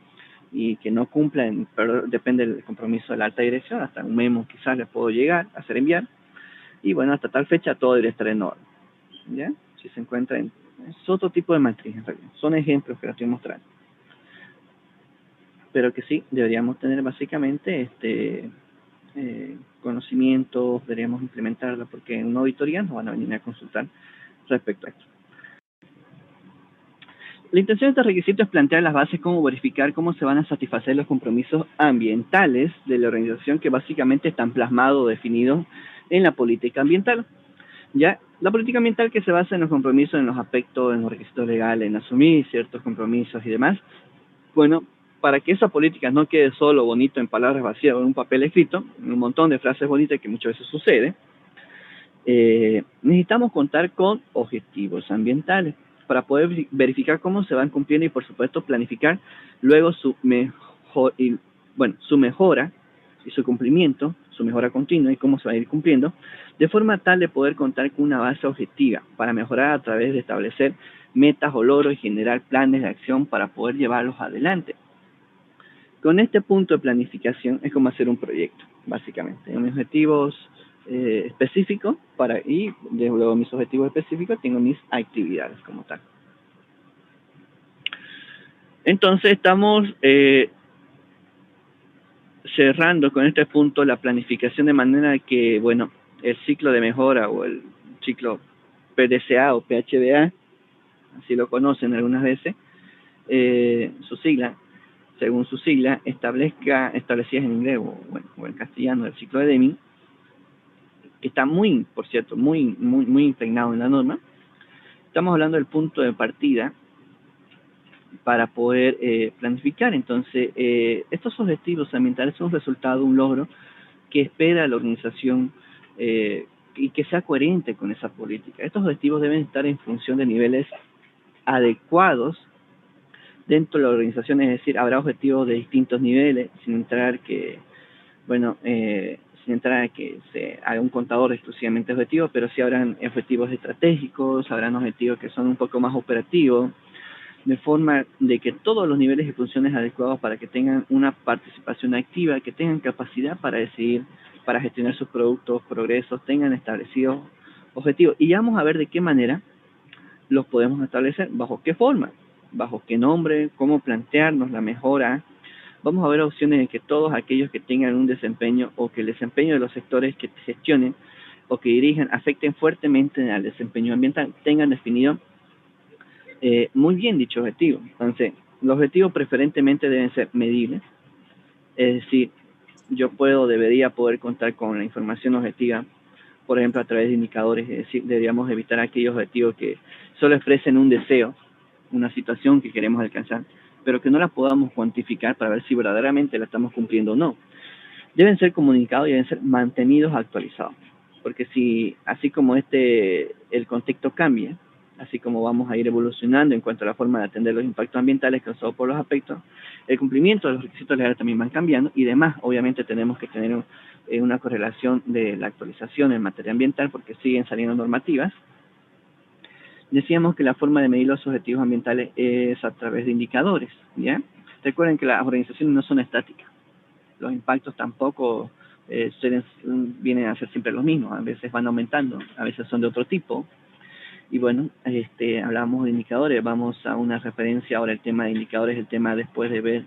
y que no cumplan, pero depende del compromiso de la alta dirección, hasta un memo quizás le puedo llegar, hacer enviar, y bueno, hasta tal fecha todo debería estar en orden, ¿ya? Si se encuentra en... Es otro tipo de matriz, en realidad. Son ejemplos que les estoy mostrando. Pero que sí, deberíamos tener básicamente conocimientos, deberíamos implementarlo, porque en una auditoría nos van a venir a consultar respecto a esto. La intención de este requisito es plantear las bases, cómo verificar cómo se van a satisfacer los compromisos ambientales de la organización, que básicamente están plasmados o definidos en la política ambiental. Ya, la política ambiental, que se basa en los compromisos, en los aspectos, en los requisitos legales, en asumir ciertos compromisos y demás. Bueno, para que esa política no quede solo bonito en palabras vacías o en un papel escrito, en un montón de frases bonitas que muchas veces sucede, necesitamos contar con objetivos ambientales para poder verificar cómo se van cumpliendo y, por supuesto, planificar luego su mejora y su cumplimiento, su mejora continua y cómo se va a ir cumpliendo, de forma tal de poder contar con una base objetiva para mejorar a través de establecer metas o logros y generar planes de acción para poder llevarlos adelante. Con este punto de planificación es como hacer un proyecto, básicamente. Tengo mis objetivos específicos y luego mis objetivos específicos tengo mis actividades como tal. Entonces estamos cerrando con este punto la planificación, de manera que, bueno, el ciclo de mejora o el ciclo PDCA o PHBA, así lo conocen algunas veces, su sigla, según su sigla, establecidas en inglés o en castellano, el ciclo de Deming, que está muy, por cierto, muy impregnado en la norma. Estamos hablando del punto de partida para poder planificar. Entonces, estos objetivos ambientales son resultado de un logro que espera la organización y que sea coherente con esa política. Estos objetivos deben estar en función de niveles adecuados dentro de la organización, es decir, habrá objetivos de distintos niveles, sin entrar a que se haga un contador exclusivamente objetivo, pero sí habrán objetivos estratégicos, habrán objetivos que son un poco más operativos, de forma de que todos los niveles y funciones adecuados para que tengan una participación activa, que tengan capacidad para decidir, para gestionar sus productos, progresos, tengan establecidos objetivos. Y ya vamos a ver de qué manera los podemos establecer, bajo qué forma, bajo qué nombre, cómo plantearnos la mejora. Vamos a ver opciones de que todos aquellos que tengan un desempeño o que el desempeño de los sectores que gestionen o que dirijan afecten fuertemente al desempeño ambiental, tengan definido muy bien dicho objetivo. Entonces, los objetivos preferentemente deben ser medibles, es decir, yo debería poder contar con la información objetiva por ejemplo, a través de indicadores, es decir, deberíamos evitar aquellos objetivos que solo expresen un deseo, una situación que queremos alcanzar, pero que no la podamos cuantificar para ver si verdaderamente la estamos cumpliendo o no. Deben ser comunicados y deben ser mantenidos actualizados, porque si, así como el contexto cambia, así como vamos a ir evolucionando en cuanto a la forma de atender los impactos ambientales causados por los aspectos, el cumplimiento de los requisitos legales también van cambiando y demás. Obviamente tenemos que tener una correlación de la actualización en materia ambiental porque siguen saliendo normativas. Decíamos que la forma de medir los objetivos ambientales es a través de indicadores, ¿ya? Recuerden que las organizaciones no son estáticas. Los impactos tampoco vienen a ser siempre los mismos. A veces van aumentando, a veces son de otro tipo. Y bueno, hablamos de indicadores. Vamos a una referencia ahora. El tema de indicadores, el tema después de ver,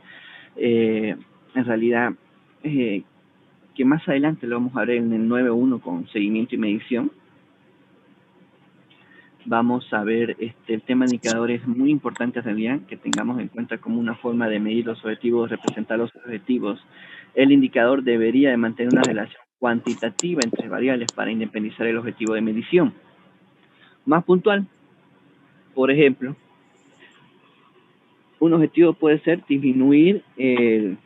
en realidad, que más adelante lo vamos a ver en el 9.1 con seguimiento y medición. Vamos a ver el tema de indicadores muy importante en realidad, que tengamos en cuenta como una forma de medir los objetivos, representar los objetivos. El indicador debería de mantener una relación cuantitativa entre variables para independizar el objetivo de medición. Más puntual, por ejemplo, un objetivo puede ser disminuir el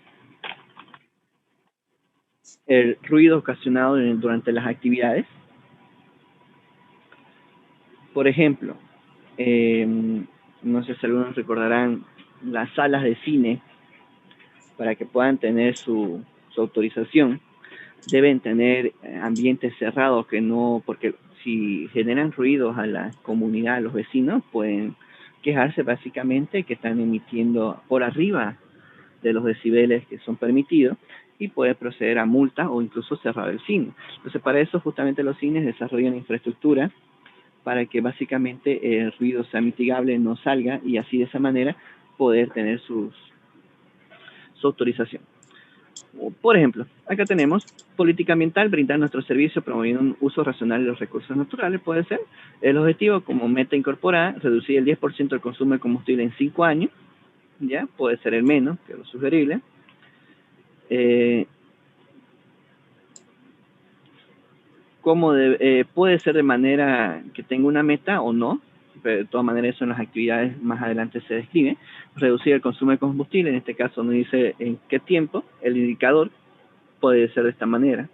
ruido ocasionado durante las actividades. Por ejemplo, no sé si algunos recordarán las salas de cine, para que puedan tener su autorización, deben tener ambientes cerrados, que no, porque si generan ruidos a la comunidad, a los vecinos, pueden quejarse básicamente que están emitiendo por arriba de los decibeles que son permitidos y puede proceder a multa o incluso cerrar el cine. Entonces, para eso justamente los cines desarrollan infraestructura para que básicamente el ruido sea mitigable, no salga, y así de esa manera poder tener su autorización. Por ejemplo, acá tenemos política ambiental, brindar nuestro servicio promoviendo un uso racional de los recursos naturales, puede ser. El objetivo como meta incorporada, reducir el 10% del consumo de combustible en 5 años, ya, puede ser el menos, que es lo sugerible. Puede ser de manera que tenga una meta o no, pero de todas maneras eso en las actividades más adelante se describe. Reducir el consumo de combustible, en este caso no dice en qué tiempo. El indicador puede ser de esta manera: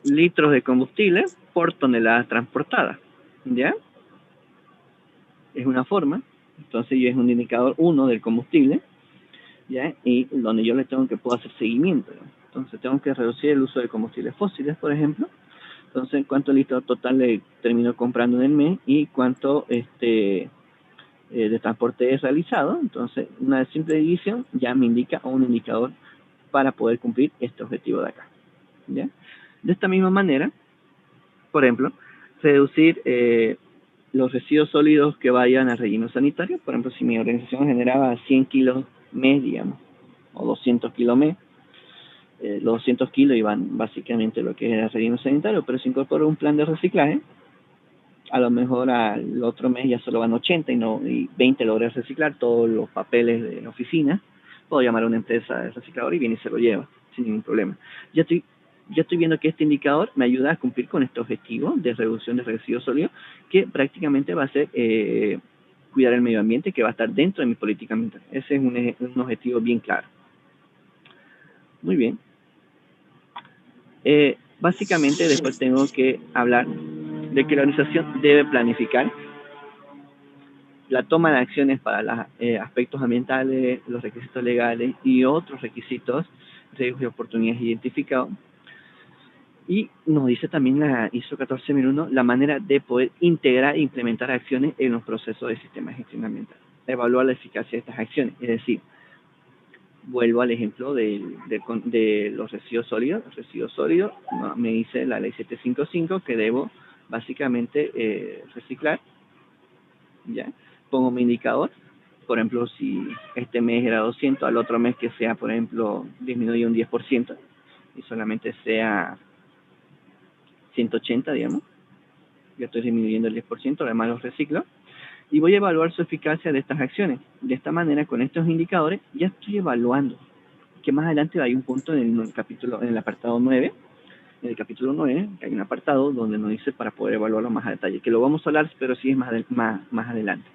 litros de combustible por tonelada transportada, ¿ya? Es una forma. Entonces yo es un indicador 1 del combustible, ¿ya? Y donde yo le tengo que puedo hacer seguimiento, ¿no? Entonces tengo que reducir el uso de combustibles fósiles, por ejemplo. Entonces, ¿cuánto litro total le termino comprando en el mes y cuánto de transporte es realizado? Entonces, una simple división ya me indica un indicador para poder cumplir este objetivo de acá, ¿ya? De esta misma manera, por ejemplo, reducir los residuos sólidos que vayan al relleno sanitario. Por ejemplo, si mi organización generaba 100 kilos mes, digamos, o 200 kilos mes, los 200 kilos iban básicamente lo que es el relleno sanitario, pero si incorporo un plan de reciclaje, a lo mejor al otro mes ya solo van 80 y 20 logré reciclar todos los papeles de la oficina. Puedo llamar a una empresa de reciclador y viene y se lo lleva sin ningún problema. Ya estoy viendo que este indicador me ayuda a cumplir con este objetivo de reducción de residuos sólidos, que prácticamente va a ser cuidar el medio ambiente, que va a estar dentro de mi política ambiental. Ese es un objetivo bien claro. Muy bien. Básicamente después tengo que hablar de que la organización debe planificar la toma de acciones para los aspectos ambientales, los requisitos legales y otros requisitos, riesgos y oportunidades identificados. Y nos dice también la ISO 14001 la manera de poder integrar e implementar acciones en los procesos del sistema de gestión ambiental. Evaluar la eficacia de estas acciones, es decir, vuelvo al ejemplo de los residuos sólidos. Los residuos sólidos, me dice la ley 755 que debo básicamente reciclar, ¿ya? Pongo mi indicador, por ejemplo, si este mes era 200, al otro mes que sea, por ejemplo, disminuye un 10% y solamente sea 180, digamos, ya estoy disminuyendo el 10%, además los reciclo, y voy a evaluar su eficacia de estas acciones. De esta manera, con estos indicadores, ya estoy evaluando, que más adelante hay un punto en el capítulo, en el apartado 9, en el capítulo 9, que hay un apartado donde nos dice para poder evaluarlo más a detalle, que lo vamos a hablar, pero sí es más adelante.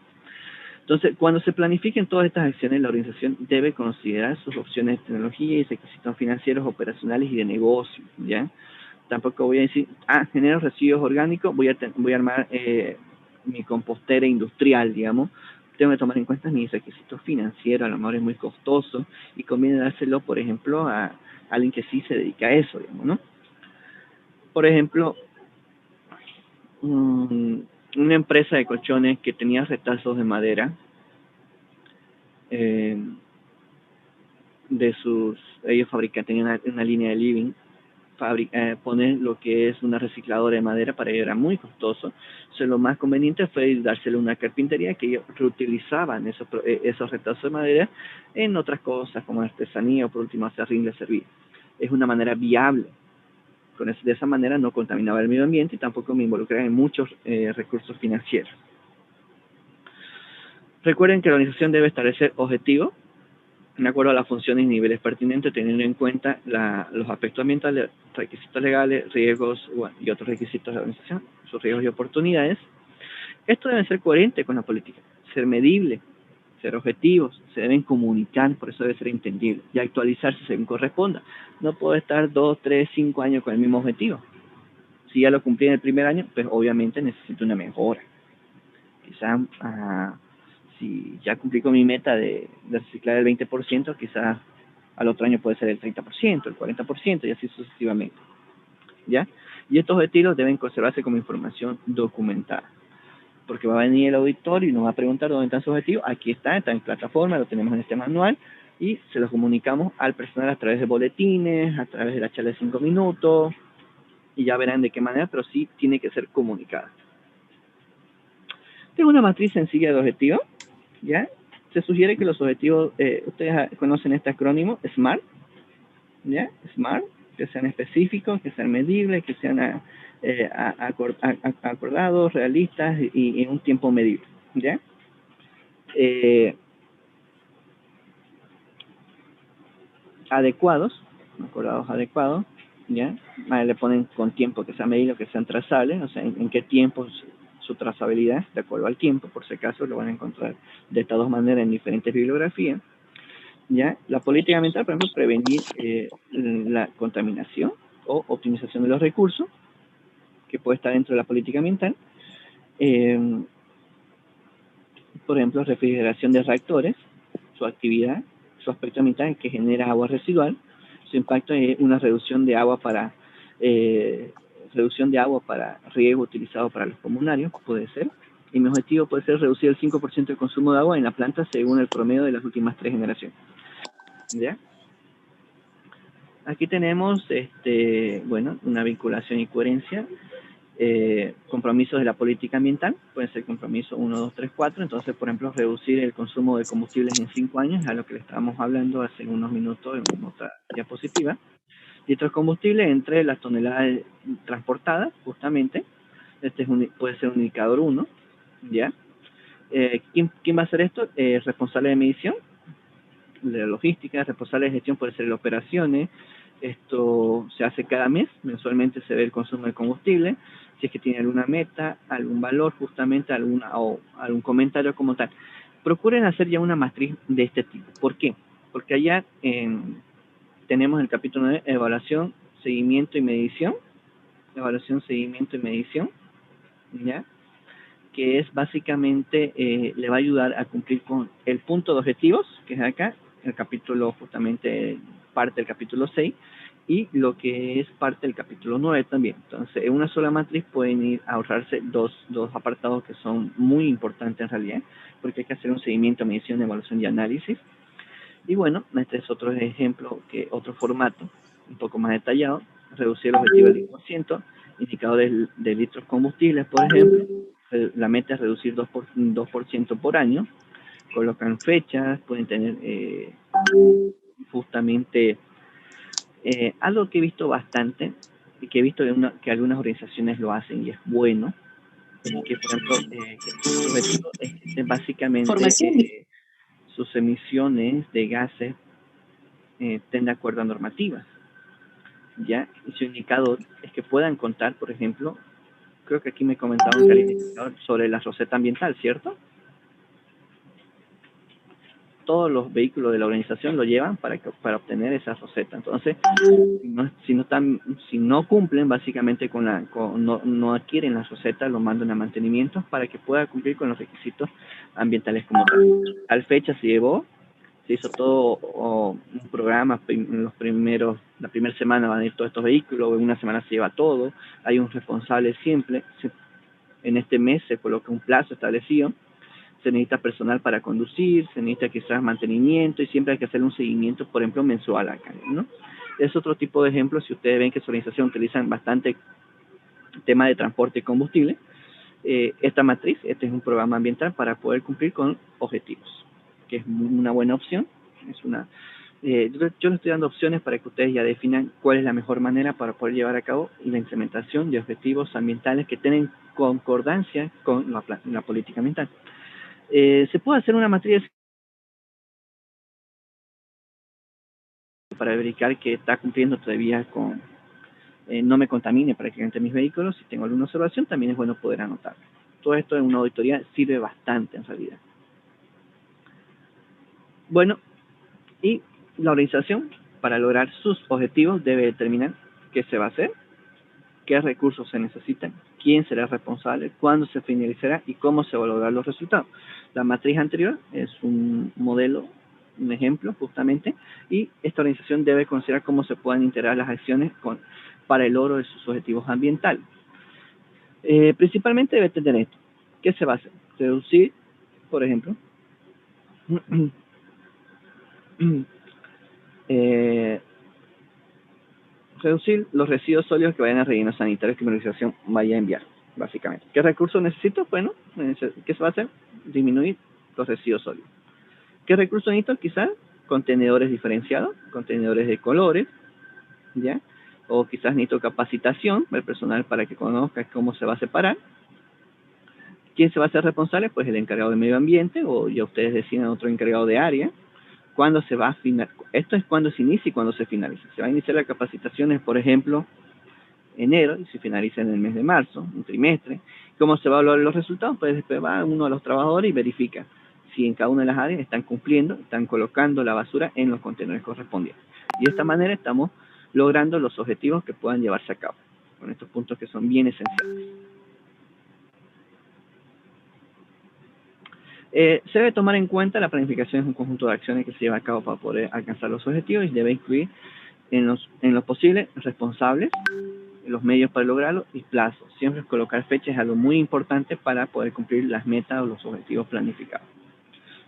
Entonces, cuando se planifiquen todas estas acciones, la organización debe considerar sus opciones de tecnología y requisitos financieros, operacionales y de negocio, ¿ya? Tampoco voy a decir, genero residuos orgánicos, voy a armar mi compostera industrial, digamos. Tengo que tomar en cuenta mis requisitos financieros, a lo mejor es muy costoso y conviene dárselo, por ejemplo, a alguien que sí se dedica a eso, digamos, ¿no? Por ejemplo, una empresa de colchones que tenía retazos de madera, ellos tenían una línea de living, poner lo que es una recicladora de madera para ellos era muy costoso. Entonces lo más conveniente fue dárselo a una carpintería que ellos reutilizaban esos retazos de madera en otras cosas como artesanía o por último hacer rines servir. Es una manera viable. De esa manera no contaminaba el medio ambiente y tampoco me involucraba en muchos recursos financieros. Recuerden que la organización debe establecer objetivos de acuerdo a las funciones y niveles pertinentes, teniendo en cuenta los aspectos ambientales, requisitos legales, riesgos y otros requisitos de la organización, sus riesgos y oportunidades. Esto debe ser coherente con la política, ser medible, ser objetivos, se deben comunicar, por eso debe ser entendible, y actualizarse según corresponda. No puedo estar 2, 3, 5 años con el mismo objetivo. Si ya lo cumplí en el primer año, pues obviamente necesito una mejora. Quizás si ya cumplí con mi meta de reciclar el 20%, quizás al otro año puede ser el 30%, el 40% y así sucesivamente, ¿ya? Y estos objetivos deben conservarse como información documentada, porque va a venir el auditor y nos va a preguntar dónde están sus objetivos. Aquí está en plataforma, lo tenemos en este manual y se los comunicamos al personal a través de boletines, a través de la charla de 5 minutos y ya verán de qué manera, pero sí tiene que ser comunicada. Tengo una matriz sencilla de objetivos, ¿ya? Se sugiere que los objetivos, ustedes conocen este acrónimo, SMART, ¿ya? SMART, que sean específicos, que sean medibles, que sean acordados, realistas y en un tiempo medible, ¿ya? Adecuados, ¿ya? Le ponen con tiempo que sea medible, que sean trazables, o sea, en qué tiempo su trazabilidad, de acuerdo al tiempo, por si acaso lo van a encontrar de estas dos maneras en diferentes bibliografías, ¿ya? La política ambiental, por ejemplo, prevenir la contaminación o optimización de los recursos, que puede estar dentro de la política ambiental. Por ejemplo, refrigeración de reactores, su actividad, su aspecto ambiental que genera agua residual, su impacto es una reducción de agua para riego utilizado para los comunarios, puede ser. Y mi objetivo puede ser reducir el 5% del consumo de agua en la planta según el promedio de las últimas 3 generaciones. ¿Ya? Aquí tenemos una vinculación y coherencia. Compromisos de la política ambiental, pueden ser compromisos 1, 2, 3, 4, entonces por ejemplo reducir el consumo de combustibles en 5 años, a lo que le estábamos hablando hace unos minutos en otra diapositiva. Litros de combustible entre las toneladas transportadas, justamente, puede ser un indicador 1, ¿ya? ¿Quién va a hacer esto? Responsable de medición, de la logística, responsable de gestión puede ser de operaciones. Esto se hace cada mes, mensualmente se ve el consumo de combustible, si es que tiene alguna meta, algún valor, justamente o algún comentario como tal. Procuren hacer ya una matriz de este tipo. ¿Por qué? Porque allá tenemos el capítulo de evaluación, seguimiento y medición. Evaluación, seguimiento y medición, ¿ya? Que es básicamente, le va a ayudar a cumplir con el punto de objetivos, que es acá, el capítulo justamente parte del capítulo 6, y lo que es parte del capítulo 9 también. Entonces, en una sola matriz pueden ir a ahorrarse dos apartados que son muy importantes en realidad, porque hay que hacer un seguimiento, medición, evaluación y análisis. Y bueno, este es otro ejemplo, otro formato, un poco más detallado, reducir el objetivo al 10%, indicadores de litros combustibles, por ejemplo, la meta es reducir 2% por año, colocan fechas, pueden tener justamente algo que he visto bastante, y que he visto que algunas organizaciones lo hacen y es bueno, es que, por ejemplo, su objetivo es básicamente sus emisiones de gases estén de acuerdo a normativas. ¿ya? Y su indicador es que puedan contar, por ejemplo, creo que aquí me comentaba un calificador sobre la roseta ambiental, ¿cierto? Todos los vehículos de la organización lo llevan para obtener esa roseta. Entonces, si no cumplen básicamente no adquieren la roseta, lo mandan a mantenimiento para que pueda cumplir con los requisitos ambientales como tal. Tal fecha se hizo todo un programa, la primera semana van a ir todos estos vehículos, en una semana se lleva todo, hay un responsable siempre, en este mes se coloca un plazo establecido, se necesita personal para conducir, se necesita quizás mantenimiento y siempre hay que hacer un seguimiento, por ejemplo, mensual acá, ¿no? Es otro tipo de ejemplo, si ustedes ven que su organización utilizan bastante tema de transporte y combustible, esta matriz, este es un programa ambiental para poder cumplir con objetivos, que es una buena opción. Yo les estoy dando opciones para que ustedes ya definan cuál es la mejor manera para poder llevar a cabo la implementación de objetivos ambientales que tengan concordancia con la política ambiental. Se puede hacer una matriz para verificar que está cumpliendo todavía con no me contamine prácticamente mis vehículos. Si tengo alguna observación, también es bueno poder anotarlo. Todo esto en una auditoría sirve bastante en realidad. Bueno, y la organización, para lograr sus objetivos, debe determinar qué se va a hacer, qué recursos se necesitan, quién será responsable, cuándo se finalizará y cómo se van a lograr los resultados. La matriz anterior es un modelo, un ejemplo justamente, y esta organización debe considerar cómo se pueden integrar las acciones para el logro de sus objetivos ambientales. Principalmente debe tener esto. ¿Qué se va a hacer? Reducir, por ejemplo, reducir los residuos sólidos que vayan a rellenos sanitarios que mi organización vaya a enviar, básicamente. ¿Qué recursos necesito? Bueno, ¿qué se va a hacer? Disminuir los residuos sólidos. ¿Qué recursos necesito? Quizás contenedores diferenciados, contenedores de colores, ¿ya? O quizás necesito capacitación del personal para que conozca cómo se va a separar. ¿Quién se va a hacer responsable? Pues el encargado de medio ambiente, o ya ustedes deciden otro encargado de área. ¿Cuándo se va a finalizar? Esto es cuando se inicia y cuando se finaliza. Se va a iniciar la capacitación, por ejemplo, enero, y se finaliza en el mes de marzo, un trimestre. ¿Cómo se va a evaluar los resultados? Pues después va uno de los trabajadores y verifica si en cada una de las áreas están cumpliendo, están colocando la basura en los contenedores correspondientes. Y de esta manera estamos logrando los objetivos que puedan llevarse a cabo, con estos puntos que son bien esenciales. Se debe tomar en cuenta la planificación de un conjunto de acciones que se lleva a cabo para poder alcanzar los objetivos y debe incluir en lo posible responsables, los medios para lograrlo y plazos. Siempre colocar fechas es algo muy importante para poder cumplir las metas o los objetivos planificados.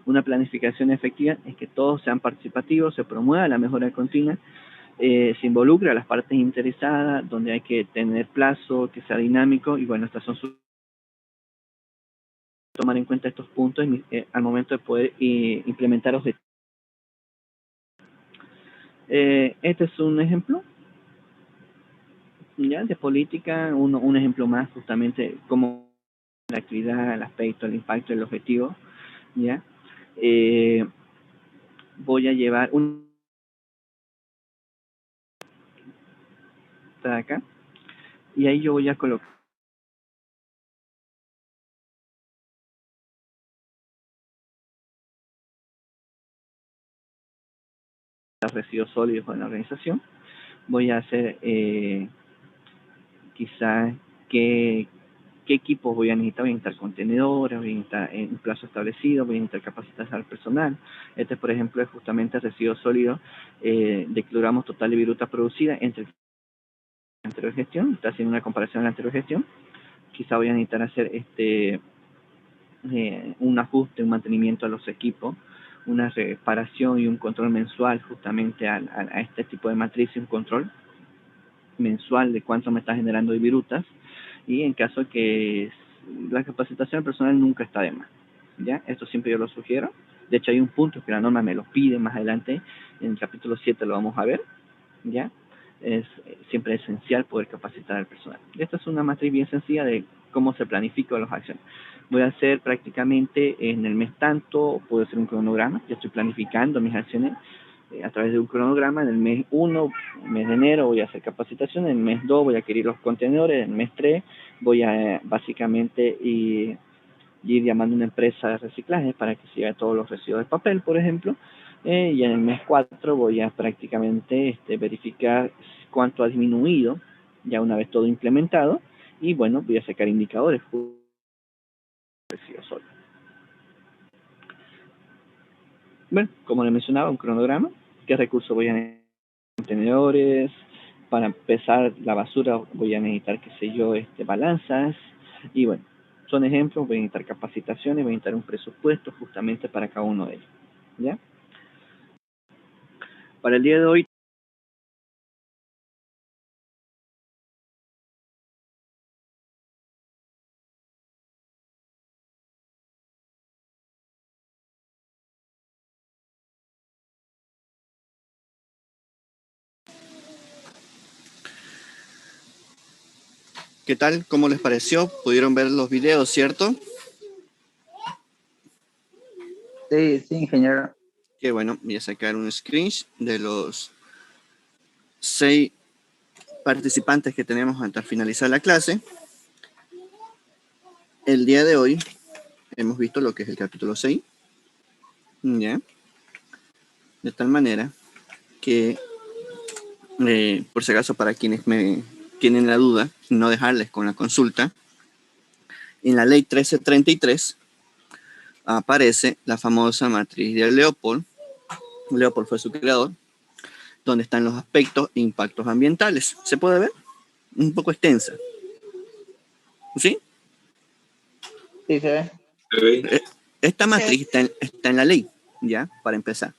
Una planificación efectiva es que todos sean participativos, se promueva la mejora continua, se involucre a las partes interesadas, donde hay que tener plazo, que sea dinámico, y bueno, estas son tomar en cuenta estos puntos al momento de poder implementar objetivos. Este es un ejemplo ya de política, un ejemplo más justamente cómo la actividad, el aspecto, el impacto, el objetivo, ya. Voy a llevar un de acá y ahí yo voy a colocar los residuos sólidos en la organización. Voy a hacer quizás qué equipos voy a necesitar. Voy a necesitar contenedores, voy a necesitar en un plazo establecido, voy a necesitar capacitar al personal. Este, por ejemplo, es justamente el residuo sólido de cloramos total de viruta producida entre la anterior gestión. Está haciendo una comparación de la anterior gestión. Quizá voy a necesitar hacer un ajuste, un mantenimiento a los equipos, una reparación y un control mensual justamente a este tipo de matriz, y un control mensual de cuánto me está generando de virutas, y en caso de que la capacitación personal nunca está de más, ¿ya? Esto siempre yo lo sugiero. De hecho hay un punto que la norma me lo pide más adelante, en el capítulo 7 lo vamos a ver, ¿ya? Es siempre esencial poder capacitar al personal. Esta es una matriz bien sencilla de cómo se planifican las acciones. Voy a hacer prácticamente en el mes tanto, puedo hacer un cronograma, ya estoy planificando mis acciones a través de un cronograma. En el mes 1, mes de enero, voy a hacer capacitación. En el mes 2 voy a adquirir los contenedores. En el mes 3 voy a básicamente ir llamando a una empresa de reciclaje para que se lleve todos los residuos de papel, por ejemplo. Y en el mes 4 voy a prácticamente verificar cuánto ha disminuido, ya una vez todo implementado. Y bueno, voy a sacar indicadores residuos solo. Bueno, como les mencionaba, un cronograma. ¿Qué recursos voy a necesitar? Contenedores. Para empezar la basura voy a necesitar, qué sé yo, balanzas. Y bueno, son ejemplos. Voy a necesitar capacitaciones, voy a necesitar un presupuesto justamente para cada uno de ellos. ¿Ya? Para el día de hoy, ¿Qué tal? ¿Cómo les pareció? ¿Pudieron ver los videos, cierto? Sí, sí, ingeniero. Que bueno, voy a sacar un screenshot de los 6 participantes que tenemos hasta finalizar la clase. El día de hoy hemos visto lo que es el capítulo 6, ¿ya? De tal manera que, por si acaso, para quienes me tienen la duda, no dejarles con la consulta, en la ley 1333 aparece la famosa matriz de Leopold. Leopold fue su creador, donde están los aspectos e impactos ambientales. ¿Se puede ver? Un poco extensa. ¿Sí? Sí, se ve. Esta matriz está en la ley, ¿ya? Para empezar.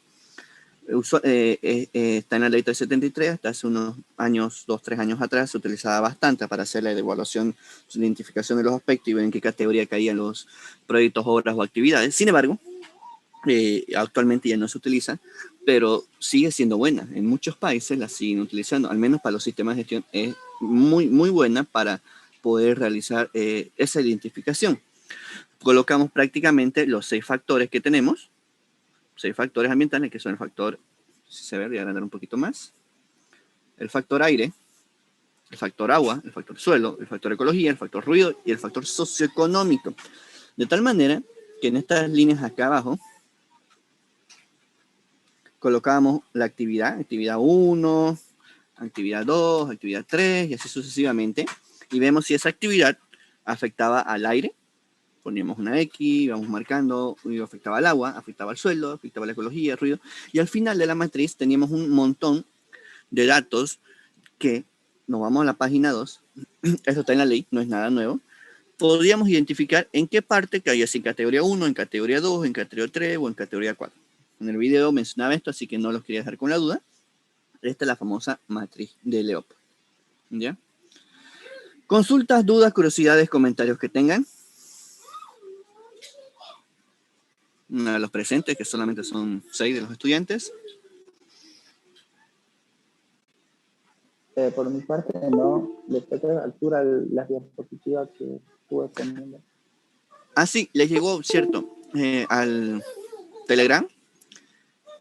Está en la ley 373, hasta hace unos años, 2-3 años atrás, se utilizaba bastante para hacer la evaluación, su identificación de los aspectos y ver en qué categoría caían los proyectos, obras o actividades. Sin embargo, actualmente ya no se utiliza, pero sigue siendo buena. En muchos países la siguen utilizando, al menos para los sistemas de gestión es muy, muy buena para poder realizar esa identificación. Colocamos prácticamente los 6 factores que tenemos, 6 factores ambientales, que son el factor, si se ve, voy a agrandar un poquito más, el factor aire, el factor agua, el factor suelo, el factor ecología, el factor ruido y el factor socioeconómico. De tal manera que en estas líneas acá abajo colocábamos la actividad 1, actividad 2, actividad 3 y así sucesivamente, y vemos si esa actividad afectaba al aire. Poníamos una X, vamos marcando, afectaba al agua, afectaba al suelo, afectaba a la ecología, el ruido, y al final de la matriz teníamos un montón de datos que, nos vamos a la página 2, esto está en la ley, no es nada nuevo, podríamos identificar en qué parte caía, si en categoría 1, en categoría 2, en categoría 3 o en categoría 4. En el video mencionaba esto, así que no los quería dejar con la duda. Esta es la famosa matriz de Leopold. ¿Ya? Consultas, dudas, curiosidades, comentarios que tengan. A los presentes, que solamente son 6 de los estudiantes. Por mi parte, no. Le saqué a altura las diapositivas que estuve poniendo. Ah, sí, les llegó, cierto, al Telegram.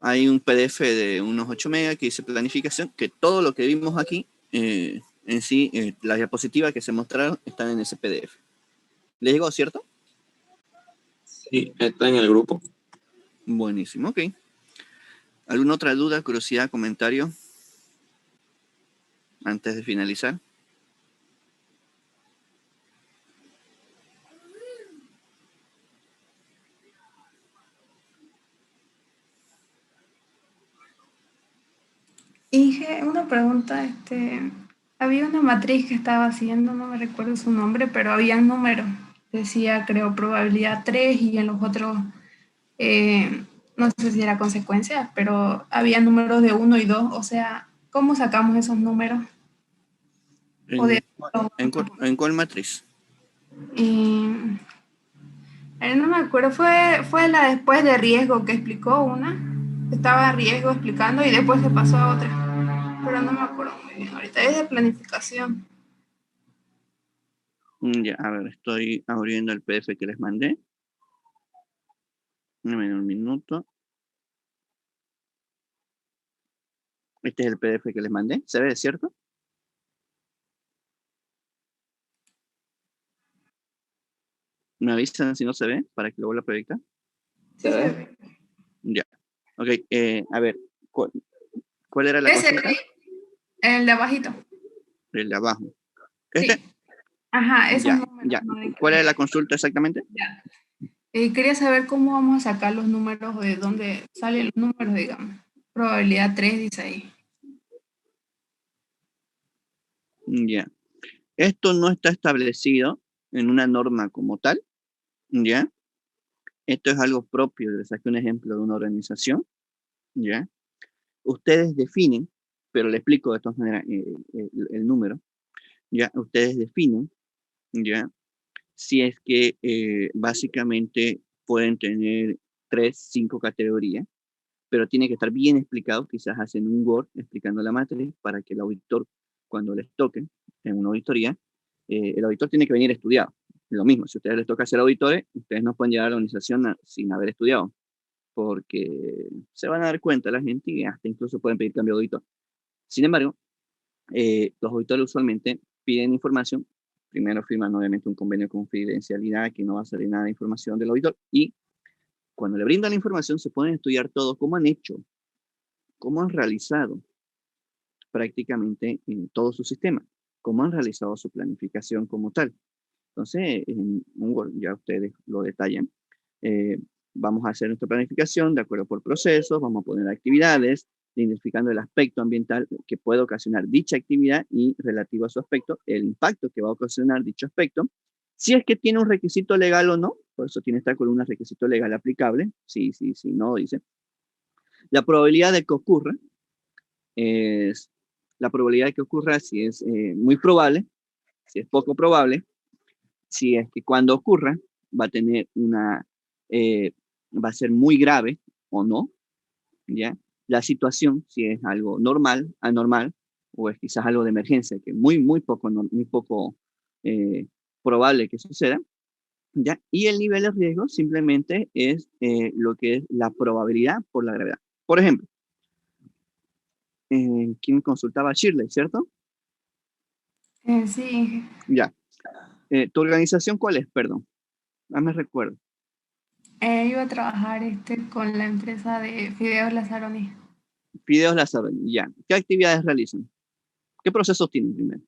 Hay un PDF de unos 8 megas que dice planificación, que todo lo que vimos aquí, en sí, las diapositivas que se mostraron están en ese PDF. ¿Les llegó, cierto? Sí, está en el grupo. Buenísimo, ok. ¿Alguna otra duda, curiosidad, comentario antes de finalizar? Inge, una pregunta, había una matriz que estaba haciendo, no me recuerdo su nombre, pero había un número, decía, creo, probabilidad 3 y en los otros, eh, no sé si era consecuencia, pero había números de 1 y 2, o sea, ¿cómo sacamos esos números? O de, ¿En cuál matriz? y, no me acuerdo, fue la después de riesgo que explicó una, estaba riesgo explicando y después se pasó a otra, pero no me acuerdo muy bien, ahorita es de planificación. Ya, a ver, estoy abriendo el PDF que les mandé. Dame un minuto. Este es el PDF que les mandé. ¿Se ve, cierto? ¿Me avisan si no se ve para que lo vuelva a proyectar? ¿Se ve? Ya. Ok, a ver, ¿cuál era la Ese, consulta? el de abajito. El de abajo. Sí. ¿Este? Ajá, esos Ya, números. ya. ¿no? ¿Cuál era la consulta exactamente? Ya. Quería saber cómo vamos a sacar los números, de dónde salen los números, digamos. Probabilidad 3 dice ahí. Ya. Esto no está establecido en una norma como tal, ¿ya? Esto es algo propio, les saqué un ejemplo de una organización, ¿ya? Ustedes definen, pero le explico de todas maneras el número, ¿ya? Ustedes definen, ¿ya? Si es que básicamente pueden tener 3, 5 categorías, pero tiene que estar bien explicado, quizás hacen un Word explicando la matriz para que el auditor, cuando les toque en una auditoría, el auditor tiene que venir estudiado. Lo mismo, si a ustedes les toca ser auditores, ustedes no pueden llegar a la organización sin haber estudiado, porque se van a dar cuenta la gente y hasta incluso pueden pedir cambio de auditor. Sin embargo, los auditores usualmente piden información, primero firman obviamente un convenio de confidencialidad que no va a salir nada de información del auditor, y cuando le brindan la información se pueden estudiar todo, cómo han hecho, cómo han realizado prácticamente todo su sistema, cómo han realizado su planificación como tal. Entonces, en un Word ya ustedes lo detallan. Vamos a hacer nuestra planificación de acuerdo por procesos, vamos a poner actividades, identificando el aspecto ambiental que puede ocasionar dicha actividad y relativo a su aspecto, el impacto que va a ocasionar dicho aspecto, si es que tiene un requisito legal o no, por eso tiene esta columna requisito legal aplicable, sí, no, dice. La probabilidad de que ocurra es la probabilidad de que ocurra si es muy probable, si es poco probable, si es que cuando ocurra va a tener va a ser muy grave o no, ¿ya? La situación, si es algo normal, anormal, o es quizás algo de emergencia, que muy poco probable que suceda, ¿ya? Y el nivel de riesgo simplemente es lo que es la probabilidad por la gravedad. Por ejemplo, ¿quién consultaba? Shirley, ¿cierto? Sí, Ya. ¿Tu organización cuál es? Perdón. Me recuerdo. iba a trabajar con la empresa de Fideos Lazaroni. Fideos Lazaroni, ya. ¿Qué actividades realizan? ¿Qué procesos tienen primero?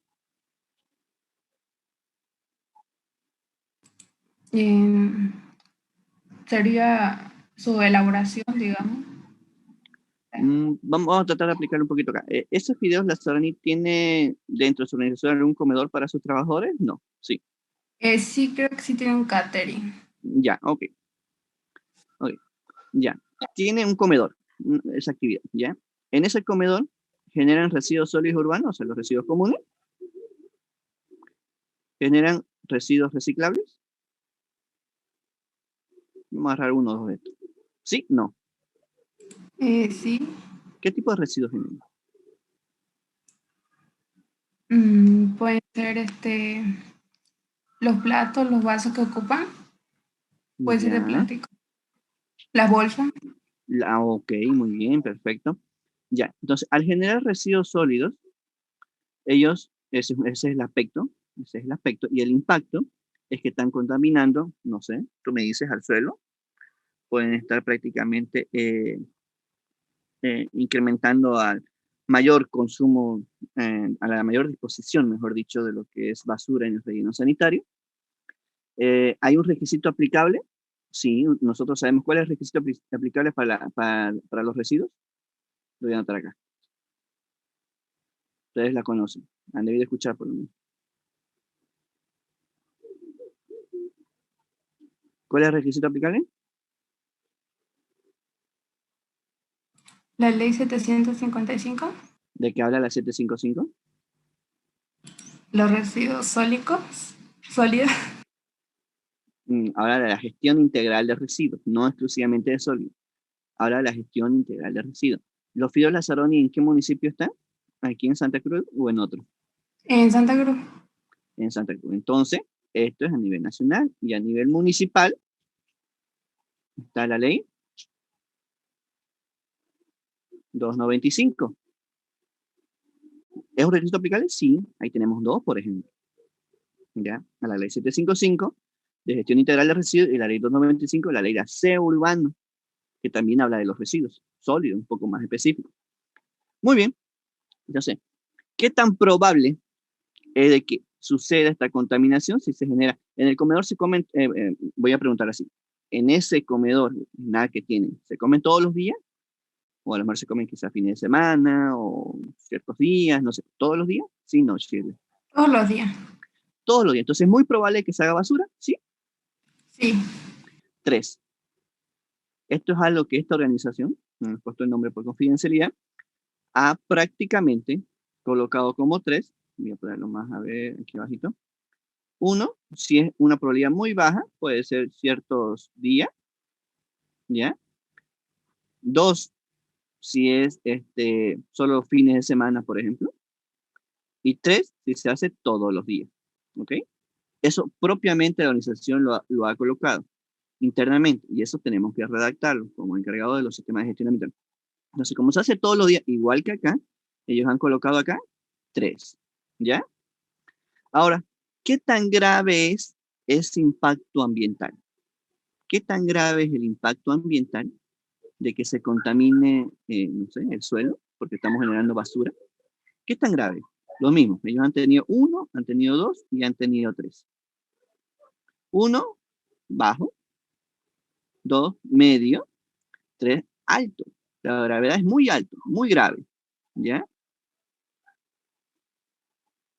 Sería su elaboración, digamos. Vamos a tratar de aplicar un poquito acá. ¿Esos Fideos Lazaroni tiene dentro de su organización algún comedor para sus trabajadores? No, sí. Sí, creo que sí tiene un catering. Ya, ok. Ya. Tiene un comedor, esa actividad, ¿ya? En ese comedor generan residuos sólidos urbanos, o sea, los residuos comunes. Generan residuos reciclables. Vamos a agarrar uno o dos de estos. ¿Sí? No. Sí. ¿Qué tipo de residuos generan? Pueden ser los platos, los vasos que ocupan. Puede ser de Ya. plástico. Las bolsas. Ok, muy bien, perfecto. Ya, entonces, al generar residuos sólidos, ellos, ese es el aspecto, y el impacto es que están contaminando, no sé, tú me dices al suelo, pueden estar prácticamente incrementando al mayor consumo, a la mayor disposición, mejor dicho, de lo que es basura en el relleno sanitario. ¿Hay un requisito aplicable? Sí, nosotros sabemos cuál es el requisito aplicable para los residuos. Lo voy a anotar acá. Ustedes la conocen, han debido escuchar por lo menos. ¿Cuál es el requisito aplicable? La ley 755. ¿De qué habla la 755? Los residuos sólidos. Habla de la gestión integral de residuos, no exclusivamente de sólidos. Habla de la gestión integral de residuos. ¿Los Fideos Lazaroni en qué municipio están? ¿Aquí en Santa Cruz o en otro? En Santa Cruz. En Santa Cruz. Entonces, esto es a nivel nacional y a nivel municipal está la ley 295. ¿Es un requisito aplicable? Sí, ahí tenemos dos, por ejemplo. ¿Ya? A la ley 755 de gestión integral de residuos y la ley 295 de la ley de aseo urbano, que también habla de los residuos sólidos, un poco más específico. Muy bien, entonces, ¿qué tan probable es de que suceda esta contaminación si se genera? En el comedor se comen, voy a preguntar así, en ese comedor, nada que tienen, ¿se comen todos los días? O a lo mejor se comen quizás fines de semana o ciertos días, no sé, ¿todos los días? Sí, no, Shirley. Todos los días. Todos los días. Entonces, ¿es muy probable que se haga basura? Sí. Sí. 3. Esto es algo que esta organización, no he puesto el nombre por confidencialidad, ha prácticamente colocado como 3. Voy a ponerlo más, a ver, aquí abajito. 1, si es una probabilidad muy baja, puede ser ciertos días, ¿ya? 2, si es solo fines de semana, por ejemplo. Y 3, si se hace todos los días, ¿ok? Eso propiamente la organización lo ha colocado internamente, y eso tenemos que redactarlo como encargado de los sistemas de gestión ambiental. Entonces, como se hace todos los días, igual que acá, ellos han colocado acá 3, ¿ya? Ahora, ¿qué tan grave es ese impacto ambiental? ¿Qué tan grave es el impacto ambiental de que se contamine, no sé, el suelo, porque estamos generando basura? ¿Qué tan grave? Lo mismo, ellos han tenido 1, han tenido 2 y han tenido 3. 1, bajo. 2, medio. 3, alto. La gravedad es muy alto, muy grave, ¿ya?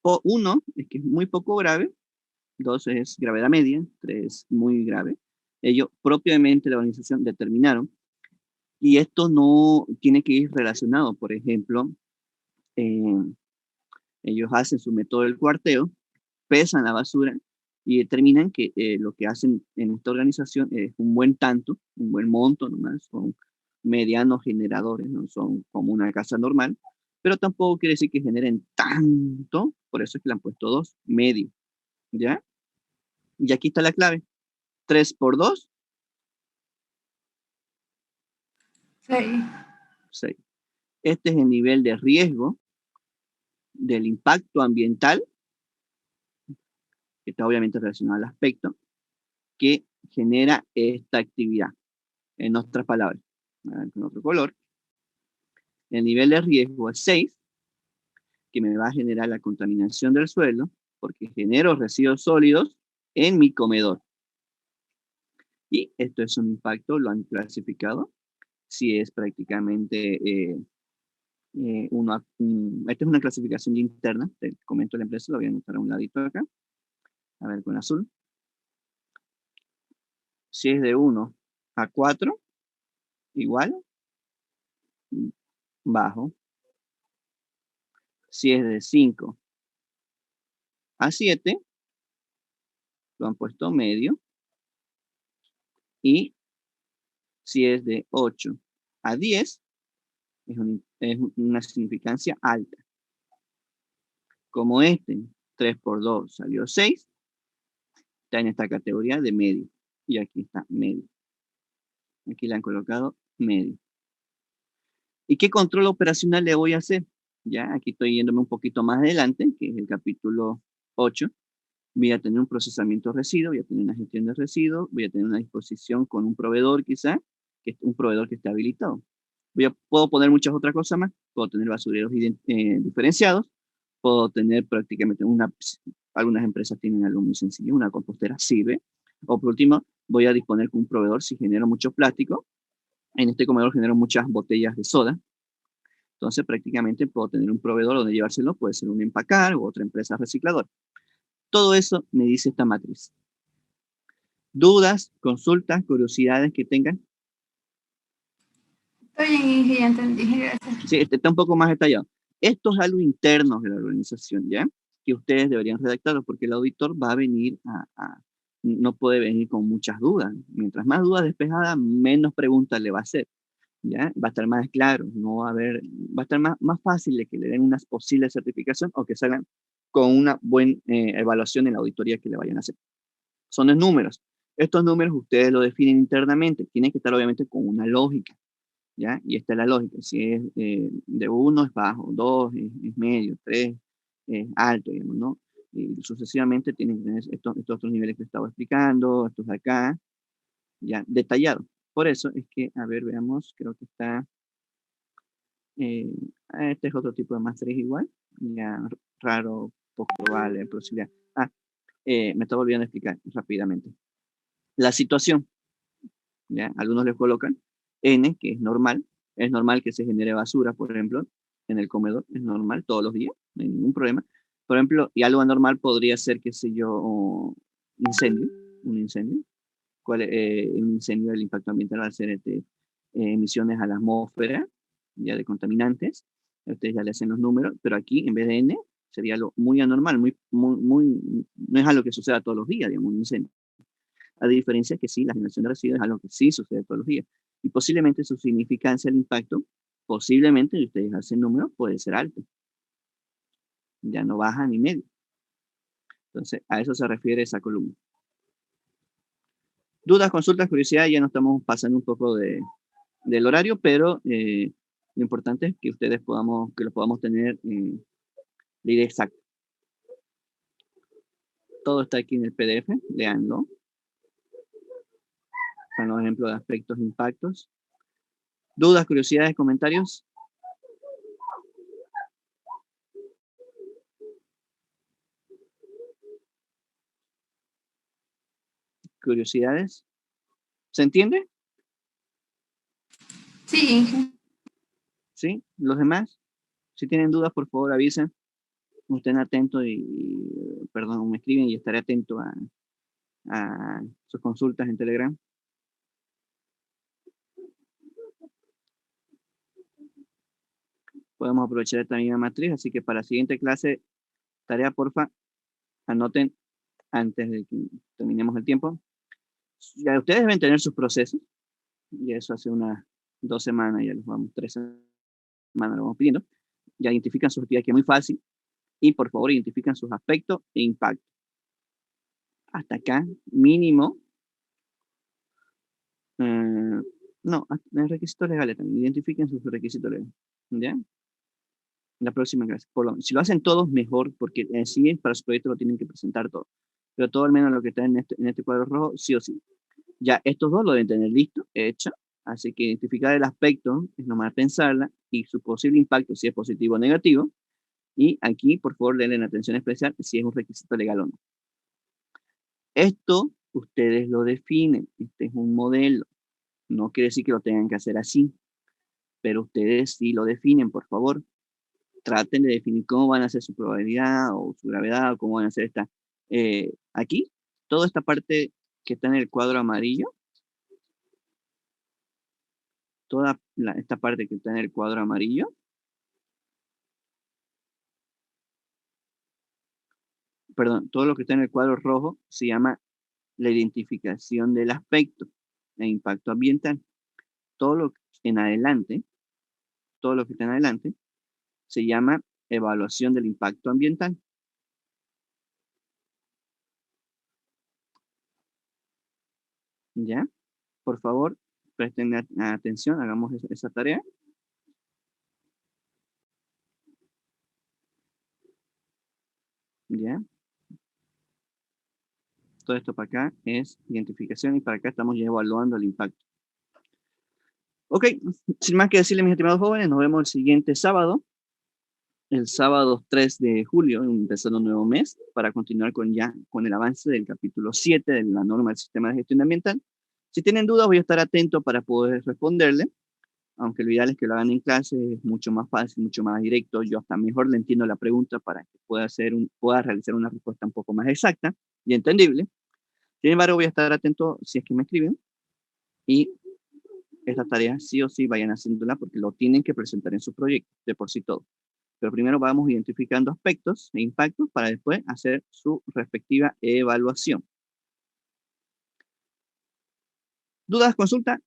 1 es que es muy poco grave, 2 es gravedad media, 3 muy grave. Ellos propiamente la organización determinaron, y esto no tiene que ir relacionado. Por ejemplo, ellos hacen su método del cuarteo, pesan la basura y determinan que lo que hacen en esta organización es un buen tanto, un buen monto nomás, son medianos generadores, no son como una casa normal, pero tampoco quiere decir que generen tanto, por eso es que le han puesto 2, medio, ¿ya? Y aquí está la clave, 3 por 2, 6. 6. Este es el nivel de riesgo del impacto ambiental, que está obviamente relacionado al aspecto, que genera esta actividad. En otras palabras, con otro color, el nivel de riesgo es 6, que me va a generar la contaminación del suelo, porque genero residuos sólidos en mi comedor. Y esto es un impacto, lo han clasificado, si es prácticamente esta es una clasificación interna, te comento la empresa, lo voy a anotar a un ladito acá, a ver con azul. Si es de 1 a 4, igual, bajo. Si es de 5 a 7, lo han puesto medio. Y si es de 8 a 10, es una significancia alta. Como 3 por 2 salió 6, está en esta categoría de medio. Y aquí está medio. Aquí le han colocado medio. ¿Y qué control operacional le voy a hacer? Ya, aquí estoy yéndome un poquito más adelante, que es el capítulo 8. Voy a tener un procesamiento de residuos, voy a tener una gestión de residuos, voy a tener una disposición con un proveedor quizá, que es un proveedor que esté habilitado. Puedo poner muchas otras cosas más, puedo tener basureros diferenciados, puedo tener prácticamente algunas empresas tienen algo muy sencillo, una compostera sirve, o por último, voy a disponer con un proveedor si genero mucho plástico. En este comedor genero muchas botellas de soda, entonces prácticamente puedo tener un proveedor donde llevárselo, puede ser un empacar u otra empresa recicladora. Todo eso me dice esta matriz. ¿Dudas, consultas, curiosidades que tengan? Estoy bien, Inge, ya entendí, gracias. Sí, está un poco más detallado. Esto es algo interno de la organización, ¿ya? Que ustedes deberían redactarlo, porque el auditor va a venir no puede venir con muchas dudas. Mientras más dudas despejadas, menos preguntas le va a hacer, ¿ya? Va a estar más claro, no va a estar más fácil de que le den una posible certificación o que salgan con una buena evaluación en la auditoría que le vayan a hacer. Son los números. Estos números ustedes lo definen internamente. Tienen que estar obviamente con una lógica. ¿ya? Y esta es la lógica. Si es de 1 es bajo, 2 es medio, 3 es alto, digamos, ¿no? Y sucesivamente tienen que tener estos otros niveles que estaba explicando, estos de acá, ya, detallado. Por eso es que, a ver, veamos, creo que está, este es otro tipo de matriz igual, ya, raro, poco probable, posibilidad. Me estaba olvidando explicar rápidamente. La situación, ¿ya? Algunos le colocan N, que es normal que se genere basura, por ejemplo, en el comedor, es normal todos los días, no hay ningún problema. Por ejemplo, y algo anormal podría ser, qué sé yo, un incendio. Un incendio del impacto ambiental va a ser emisiones a la atmósfera, ya de contaminantes. Ustedes ya le hacen los números, pero aquí en vez de N sería algo muy anormal, no es algo que suceda todos los días, digamos, un incendio. A diferencia que sí, la generación de residuos es algo que sí sucede todos los días. Y posiblemente su significancia, el impacto, posiblemente, si ustedes hacen números, puede ser alto. Ya no baja ni medio. Entonces, a eso se refiere esa columna. Dudas, consultas, curiosidades, ya nos estamos pasando un poco del horario, pero lo importante es que ustedes lo podamos tener la idea exacta. Todo está aquí en el PDF, leanlo. Están los ejemplos de aspectos e impactos. ¿Dudas, curiosidades, comentarios? ¿Curiosidades? ¿Se entiende? Sí, ¿Sí? ¿Los demás? Si tienen dudas, por favor, avisen. Estén atentos perdón, me escriben y estaré atento a sus consultas en Telegram. Podemos aprovechar esta misma matriz, así que para la siguiente clase, tarea, porfa, anoten antes de que terminemos el tiempo. Ya ustedes deben tener sus procesos, y eso hace unas 2 semanas, ya los vamos, 3 semanas lo vamos pidiendo. Ya identifican sus actividades, que es muy fácil, y por favor identifican sus aspectos e impactos. Hasta acá, mínimo, no, en requisitos legales también, identifiquen sus requisitos legales, ¿ya? La próxima clase. Si lo hacen todos, mejor, porque sí, para su proyecto lo tienen que presentar todo. Pero todo al menos lo que está en este cuadro rojo, sí o sí. Ya estos dos lo deben tener listo, hecho. Así que identificar el aspecto es nomás pensarla y su posible impacto, si es positivo o negativo. Y aquí, por favor, denle atención especial si es un requisito legal o no. Esto ustedes lo definen. Este es un modelo. No quiere decir que lo tengan que hacer así. Pero ustedes sí lo definen, por favor. Traten de definir cómo van a hacer su probabilidad o su gravedad o cómo van a hacer esta. Aquí, toda esta parte que está en el cuadro amarillo, esta parte que está en el cuadro amarillo, perdón, todo lo que está en el cuadro rojo se llama la identificación del aspecto de impacto ambiental. Todo lo que en adelante, todo lo que está en adelante, se llama evaluación del impacto ambiental. ¿Ya? Por favor, presten atención, hagamos esa tarea. ¿Ya? Todo esto para acá es identificación y para acá estamos ya evaluando el impacto. Ok, sin más que decirles, mis estimados jóvenes, nos vemos el siguiente sábado, el sábado 3 de julio, empezando un nuevo mes, para continuar con el avance del capítulo 7 de la norma del sistema de gestión ambiental. Si tienen dudas, voy a estar atento para poder responderle, aunque lo ideal es que lo hagan en clase, es mucho más fácil, mucho más directo, yo hasta mejor le entiendo la pregunta para que pueda realizar una respuesta un poco más exacta y entendible. Sin embargo, voy a estar atento si es que me escriben y esta tarea sí o sí vayan haciéndola porque lo tienen que presentar en su proyecto, de por sí todo. Pero primero vamos identificando aspectos e impactos para después hacer su respectiva evaluación. ¿Dudas, consulta?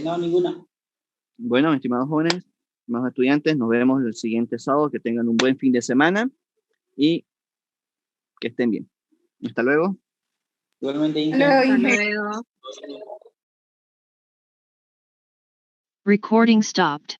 No, ninguna. Bueno, estimados jóvenes, estimados estudiantes, nos vemos el siguiente sábado. Que tengan un buen fin de semana y que estén bien. Hasta luego. Igualmente, Inge. luego, Hasta Inge. luego. Recording stopped.